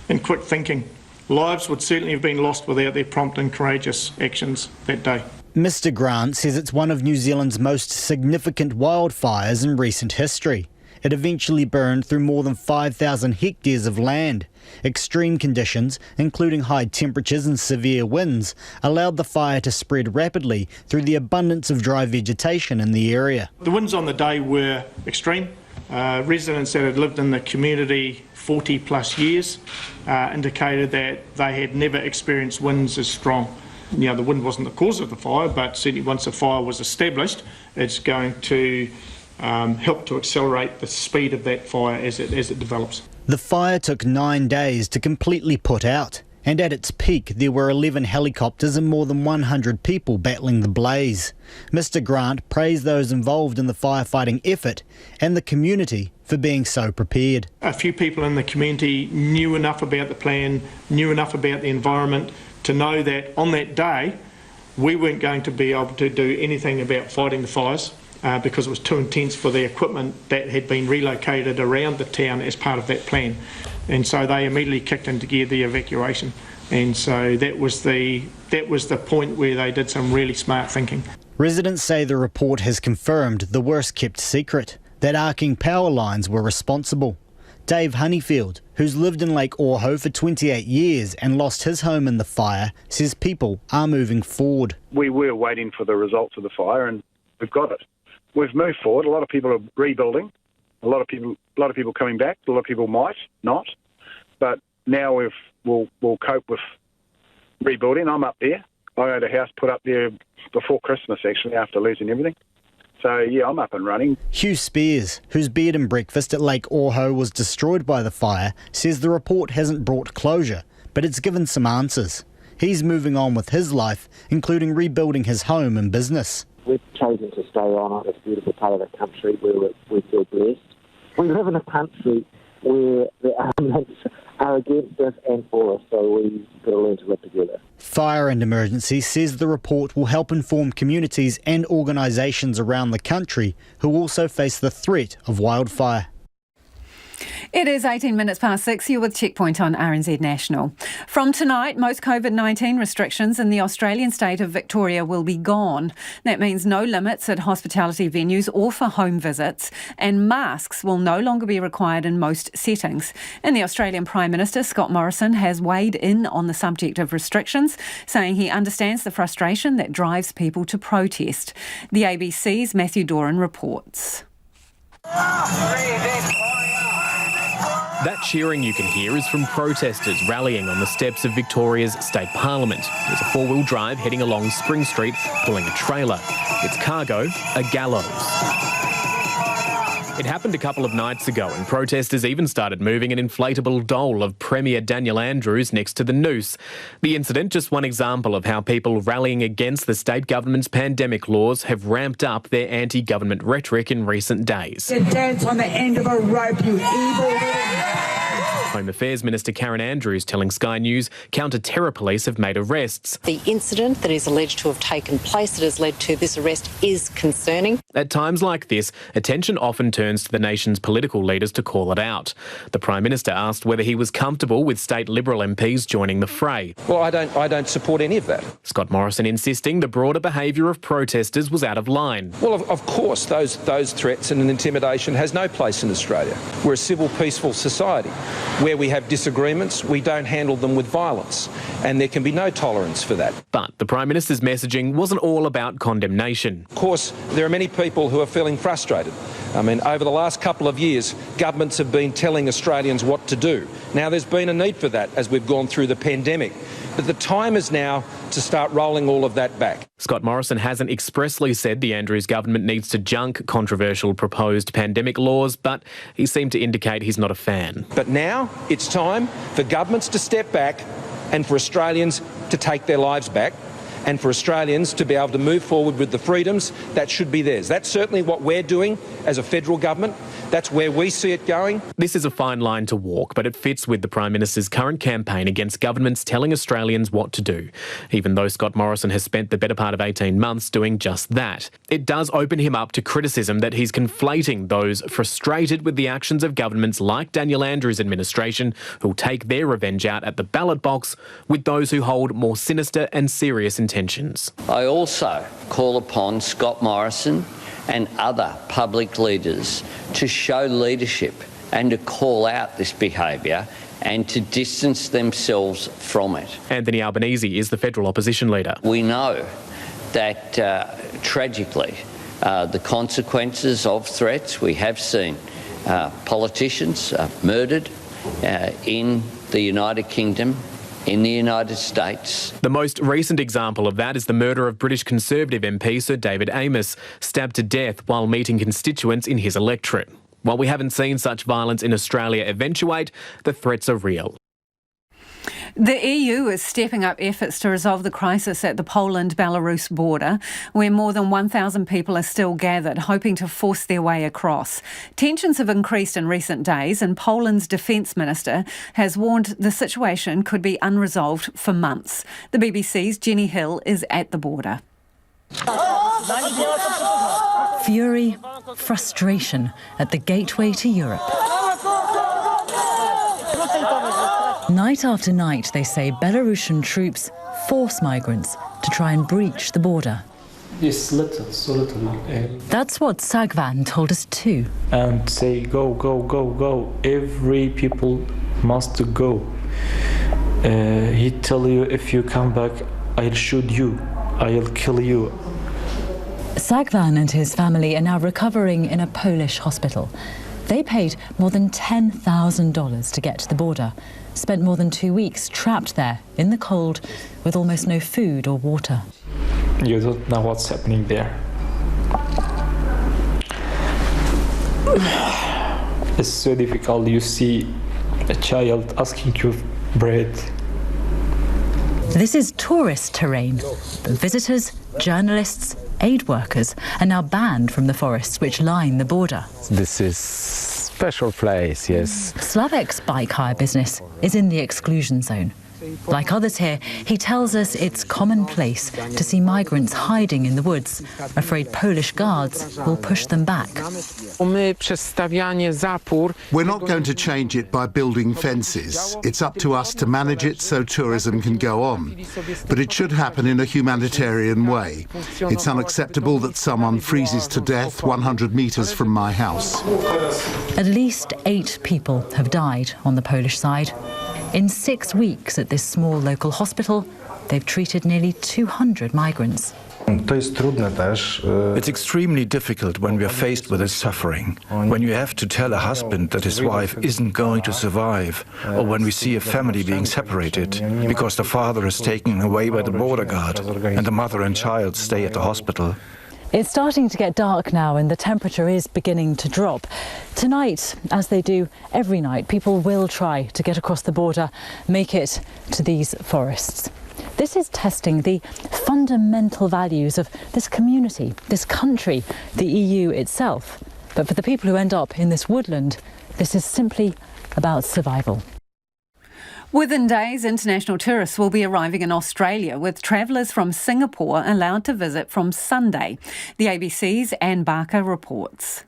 S9: and quick thinking. Lives would certainly have been lost without their prompt and courageous actions that day.
S8: Mr Grant says it's one of New Zealand's most significant wildfires in recent history. It eventually burned through more than 5,000 hectares of land. Extreme conditions, including high temperatures and severe winds, allowed the fire to spread rapidly through the abundance of dry vegetation in the area.
S9: The winds on the day were extreme. Residents that had lived in the community 40 plus years indicated that they had never experienced winds as strong. The wind wasn't the cause of the fire, but certainly once the fire was established, it's going to help to accelerate the speed of that fire as it develops.
S8: The fire took 9 days to completely put out, and at its peak there were 11 helicopters and more than 100 people battling the blaze. Mr Grant praised those involved in the firefighting effort and the community for being so prepared.
S9: A few people in the community knew enough about the plan, knew enough about the environment to know that on that day we weren't going to be able to do anything about fighting the fires because it was too intense for the equipment that had been relocated around the town as part of that plan. And so they immediately kicked into gear the evacuation. And so that was the point where they did some really smart thinking.
S8: Residents say the report has confirmed the worst kept secret, that arcing power lines were responsible. Dave Honeyfield, who's lived in Lake Oho for 28 years and lost his home in the fire, says people are moving forward.
S10: We were waiting for the results of the fire and we've got it. We've moved forward. A lot of people are rebuilding. A lot of people coming back. A lot of people might not. But now we'll cope with rebuilding. I'm up there. I had a house put up there before Christmas, actually, after losing everything. So, yeah, I'm up and running.
S8: Hugh Spears, whose bed and breakfast at Lake Oho was destroyed by the fire, says the report hasn't brought closure, but it's given some answers. He's moving on with his life, including rebuilding his home and business.
S12: We've chosen to stay on this beautiful part of the country where we feel blessed. We live in a country where the elements are against us and for us, so we've got to learn to live together.
S8: Fire and Emergency says the report will help inform communities and organisations around the country who also face the threat of wildfire.
S1: It is 18 minutes past 6. You're with Checkpoint on RNZ National. From tonight, most COVID-19 restrictions in the Australian state of Victoria will be gone. That means no limits at hospitality venues or for home visits, and masks will no longer be required in most settings. And the Australian Prime Minister, Scott Morrison, has weighed in on the subject of restrictions, saying he understands the frustration that drives people to protest. The ABC's Matthew Doran reports.
S13: That cheering you can hear is from protesters rallying on the steps of Victoria's State Parliament. There's a four-wheel drive heading along Spring Street, pulling a trailer. Its cargo, a gallows. It happened a couple of nights ago, and protesters even started moving an inflatable doll of Premier Daniel Andrews next to the noose. The incident, just one example of how people rallying against the state government's pandemic laws have ramped up their anti-government rhetoric in recent days.
S14: Dance on the end of a rope, you evil
S13: Home Affairs Minister Karen Andrews telling Sky News counter-terror police have made arrests.
S15: The incident that is alleged to have taken place that has led to this arrest is concerning.
S13: At times like this, attention often turns to the nation's political leaders to call it out. The Prime Minister asked whether he was comfortable with state Liberal MPs joining the fray.
S23: Well, I don't support any of that.
S13: Scott Morrison insisting the broader behaviour of protesters was out of line.
S23: Well, of course, those threats and intimidation has no place in Australia. We're a civil, peaceful society. Where we have disagreements, we don't handle them with violence, and there can be no tolerance for that.
S13: But the Prime Minister's messaging wasn't all about condemnation.
S23: Of course, there are many people who are feeling frustrated. I mean, over the last couple of years, governments have been telling Australians what to do. Now, there's been a need for that as we've gone through the pandemic. But the time is now to start rolling all of that back.
S13: Scott Morrison hasn't expressly said the Andrews government needs to junk controversial proposed pandemic laws, but he seemed to indicate he's not a fan.
S23: But now it's time for governments to step back and for Australians to take their lives back, and for Australians to be able to move forward with the freedoms that should be theirs. That's certainly what we're doing as a federal government. That's where we see it going.
S13: This is a fine line to walk, but it fits with the Prime Minister's current campaign against governments telling Australians what to do, even though Scott Morrison has spent the better part of 18 months doing just that. It does open him up to criticism that he's conflating those frustrated with the actions of governments like Daniel Andrews' administration, who'll take their revenge out at the ballot box, with those who hold more sinister and serious intentions.
S26: I also call upon Scott Morrison and other public leaders to show leadership and to call out this behaviour and to distance themselves from it.
S13: Anthony Albanese is the federal opposition leader.
S26: We know that, tragically, the consequences of threats, we have seen politicians murdered in the United Kingdom, in the United States.
S13: The most recent example of that is the murder of British Conservative MP Sir David Amos, stabbed to death while meeting constituents in his electorate. While we haven't seen such violence in Australia eventuate, the threats are real.
S1: The EU is stepping up efforts to resolve the crisis at the Poland-Belarus border, where more than 1,000 people are still gathered, hoping to force their way across. Tensions have increased in recent days, and Poland's defence minister has warned the situation could be unresolved for months. The BBC's Jenny Hill is at the border.
S27: Fury, frustration at the gateway to Europe. Night after night, they say Belarusian troops force migrants to try and breach the border.
S28: It's so little.
S27: That's what Sagvan told us too.
S28: And say, go, go, go, go. Every people must go. He tell you, if you come back, I'll shoot you. I'll kill you.
S27: Sagvan and his family are now recovering in a Polish hospital. They paid more than $10,000 to get to the border, spent more than 2 weeks trapped there in the cold with almost no food or water.
S28: You don't know what's happening there. It's so difficult. You see a child asking you bread,
S27: This is tourist terrain, but visitors, journalists, aid workers are now banned from the forests which line the border.
S11: This is special place, yes.
S27: Slavek's bike hire business is in the exclusion zone. Like others here, he tells us it's commonplace to see migrants hiding in the woods, afraid Polish guards will push them back.
S16: We're not going to change it by building fences. It's up to us to manage it so tourism can go on. But it should happen in a humanitarian way. It's unacceptable that someone freezes to death 100 metres from my house.
S27: At least 8 people have died on the Polish side. In 6 weeks at this small local hospital, they've treated nearly 200 migrants.
S17: It's extremely difficult when we are faced with this suffering, when you have to tell a husband that his wife isn't going to survive, or when we see a family being separated because the father is taken away by the border guard and the mother and child stay at the hospital.
S27: It's starting to get dark now and the temperature is beginning to drop. Tonight, as they do every night, people will try to get across the border, make it to these forests. This is testing the fundamental values of this community, this country, the EU itself. But for the people who end up in this woodland, this is simply about survival.
S1: Within days, international tourists will be arriving in Australia, with travellers from Singapore allowed to visit from Sunday. The ABC's Anne Barker reports.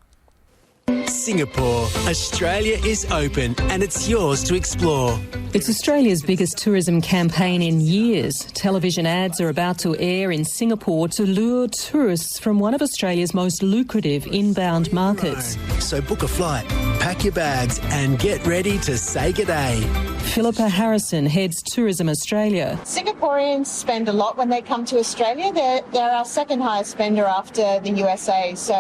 S18: Singapore, Australia is open and it's yours to explore.
S19: It's Australia's biggest tourism campaign in years. Television ads are about to air in Singapore to lure tourists from one of Australia's most lucrative inbound markets.
S18: So book a flight, pack your bags and get ready to say g'day.
S19: Philippa Harrison heads Tourism Australia.
S20: Singaporeans spend a lot when they come to Australia. They're our second highest spender after the USA, so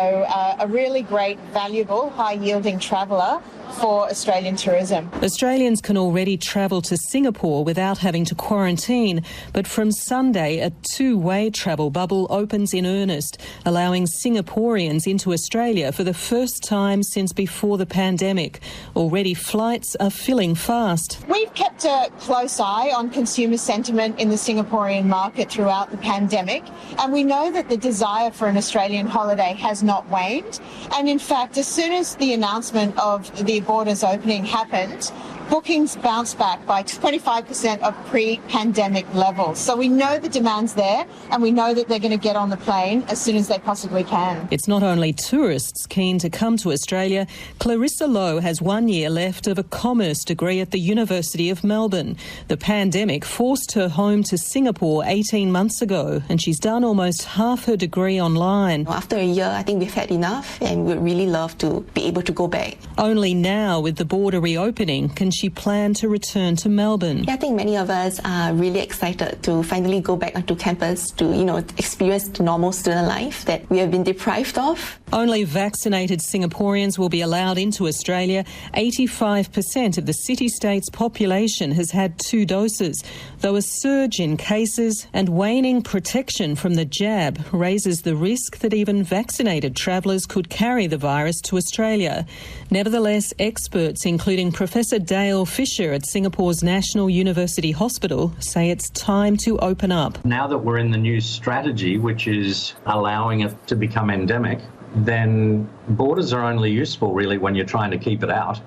S20: a really great, valuable, high-yielding traveller for Australian tourism.
S19: Australians can already travel to Singapore without having to quarantine, but from Sunday a two-way travel bubble opens in earnest, allowing Singaporeans into Australia for the first time since before the pandemic. Already flights are filling fast.
S20: We've kept a close eye on consumer sentiment in the Singaporean market throughout the pandemic, and we know that the desire for an Australian holiday has not waned. And in fact, as soon as the announcement of the borders opening happened, bookings bounced back by 25% of pre-pandemic levels. So we know the demand's there and we know that they're going to get on the plane as soon as they possibly can.
S19: It's not only tourists keen to come to Australia. Clarissa Lowe has 1 year left of a commerce degree at the University of Melbourne. The pandemic forced her home to Singapore 18 months ago and she's done almost half her degree online.
S21: After a year, I think we've had enough and we'd really love to be able to go back.
S19: Only now, with the border reopening, can she plan to return to Melbourne?
S21: Yeah, I think many of us are really excited to finally go back onto campus to, experience the normal student life that we have been deprived of.
S19: Only vaccinated Singaporeans will be allowed into Australia. 85% of the city-state's population has had 2 doses, though a surge in cases and waning protection from the jab raises the risk that even vaccinated travellers could carry the virus to Australia. Nevertheless, experts, including Professor Dale Fisher at Singapore's National University Hospital, say it's time to open up.
S24: Now that we're in the new strategy, which is allowing it to become endemic, then borders are only useful really when you're trying to keep it out.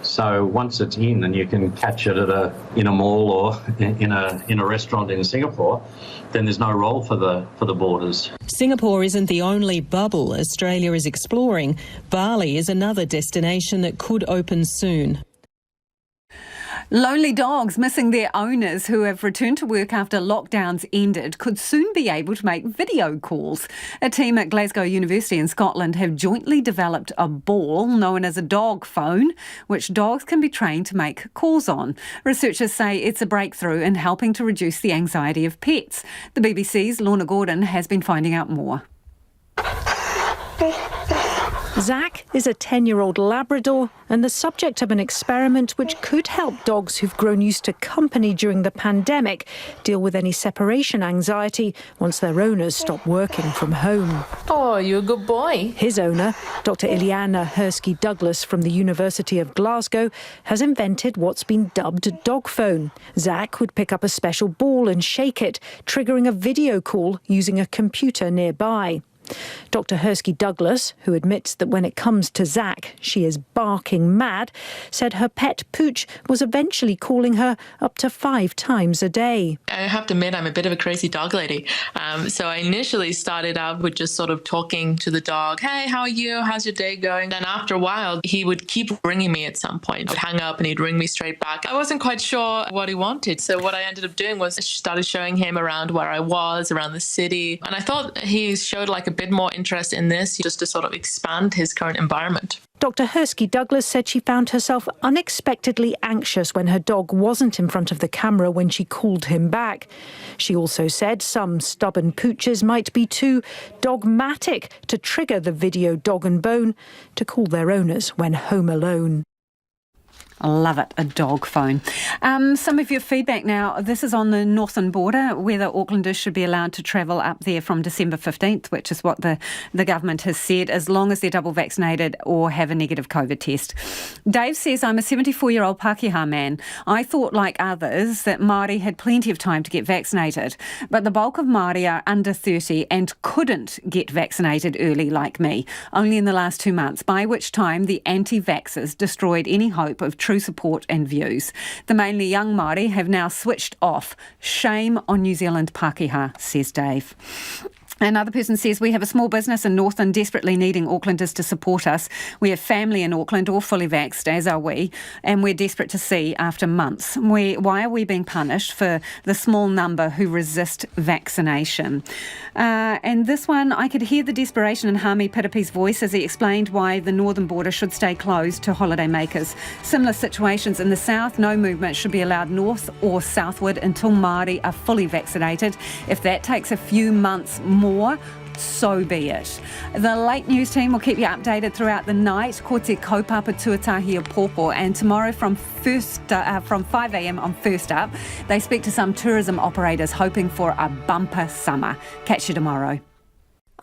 S24: So once it's in and you can catch it in a mall or in a restaurant in Singapore, then there's no role for the borders.
S19: Singapore isn't the only bubble Australia is exploring. Bali is another destination that could open soon.
S1: Lonely dogs missing their owners who have returned to work after lockdowns ended could soon be able to make video calls. A team at Glasgow University in Scotland have jointly developed a ball known as a dog phone, which dogs can be trained to make calls on. Researchers say it's a breakthrough in helping to reduce the anxiety of pets. The BBC's Lorna Gordon has been finding out more.
S2: Zach is a 10-year-old Labrador and the subject of an experiment which could help dogs who've grown used to company during the pandemic deal with any separation anxiety once their owners stop working from home.
S3: Oh, you're a good boy.
S2: His owner, Dr. Ileana Hersky-Douglas from the University of Glasgow, has invented what's been dubbed dog phone. Zach would pick up a special ball and shake it, triggering a video call using a computer nearby. Dr. Hersky-Douglas, who admits that when it comes to Zach, she is barking mad, said her pet Pooch was eventually calling her up to 5 times a day.
S3: I have to admit, I'm a bit of a crazy dog lady. So I initially started out with just sort of talking to the dog. Hey, how are you? How's your day going? Then after a while, he would keep ringing me at some point. I'd hang up and he'd ring me straight back. I wasn't quite sure what he wanted. So what I ended up doing was I started showing him around where I was, around the city. And I thought he showed like a bit more interest in this just to sort of expand his current environment.
S2: Dr. Hersky-Douglas said she found herself unexpectedly anxious when her dog wasn't in front of the camera when she called him back. She also said some stubborn pooches might be too dogmatic to trigger the video dog and bone to call their owners when home alone.
S1: I love it, a dog phone. Some of your feedback now. This is on the Northland border, whether Aucklanders should be allowed to travel up there from December 15th, which is what the government has said, as long as they're double vaccinated or have a negative COVID test. Dave says, I'm a 74-year-old Pākehā man. I thought, like others, that Māori had plenty of time to get vaccinated, but the bulk of Māori are under 30 and couldn't get vaccinated early like me, only in the last 2 months, by which time the anti-vaxxers destroyed any hope of true support and views. The mainly young Māori have now switched off. Shame on New Zealand Pākehā, says Dave. Another person says, we have a small business in Northland desperately needing Aucklanders to support us. We have family in Auckland, all fully vaxxed, as are we, and we're desperate to see after months. Why are we being punished for the small number who resist vaccination? And this one, I could hear the desperation in Hami Pirapi's voice as he explained why the northern border should stay closed to holiday makers. Similar situations in the south, no movement should be allowed north or southward until Māori are fully vaccinated. If that takes a few months more, so be it. The late news team will keep you updated throughout the night. Ko te kaupapa tuatahi o Pōpō, and tomorrow from 5 a.m. on First Up, they speak to some tourism operators hoping for a bumper summer. Catch you tomorrow.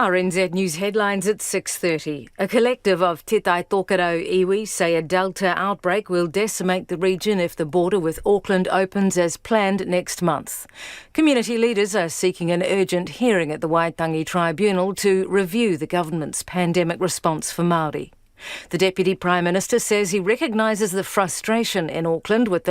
S4: RNZ News headlines at 6:30. A collective of Te Tai Tokerau iwi say a Delta outbreak will decimate the region if the border with Auckland opens as planned next month. Community leaders are seeking an urgent hearing at the Waitangi Tribunal to review the government's pandemic response for Māori. The Deputy Prime Minister says he recognises the frustration in Auckland with the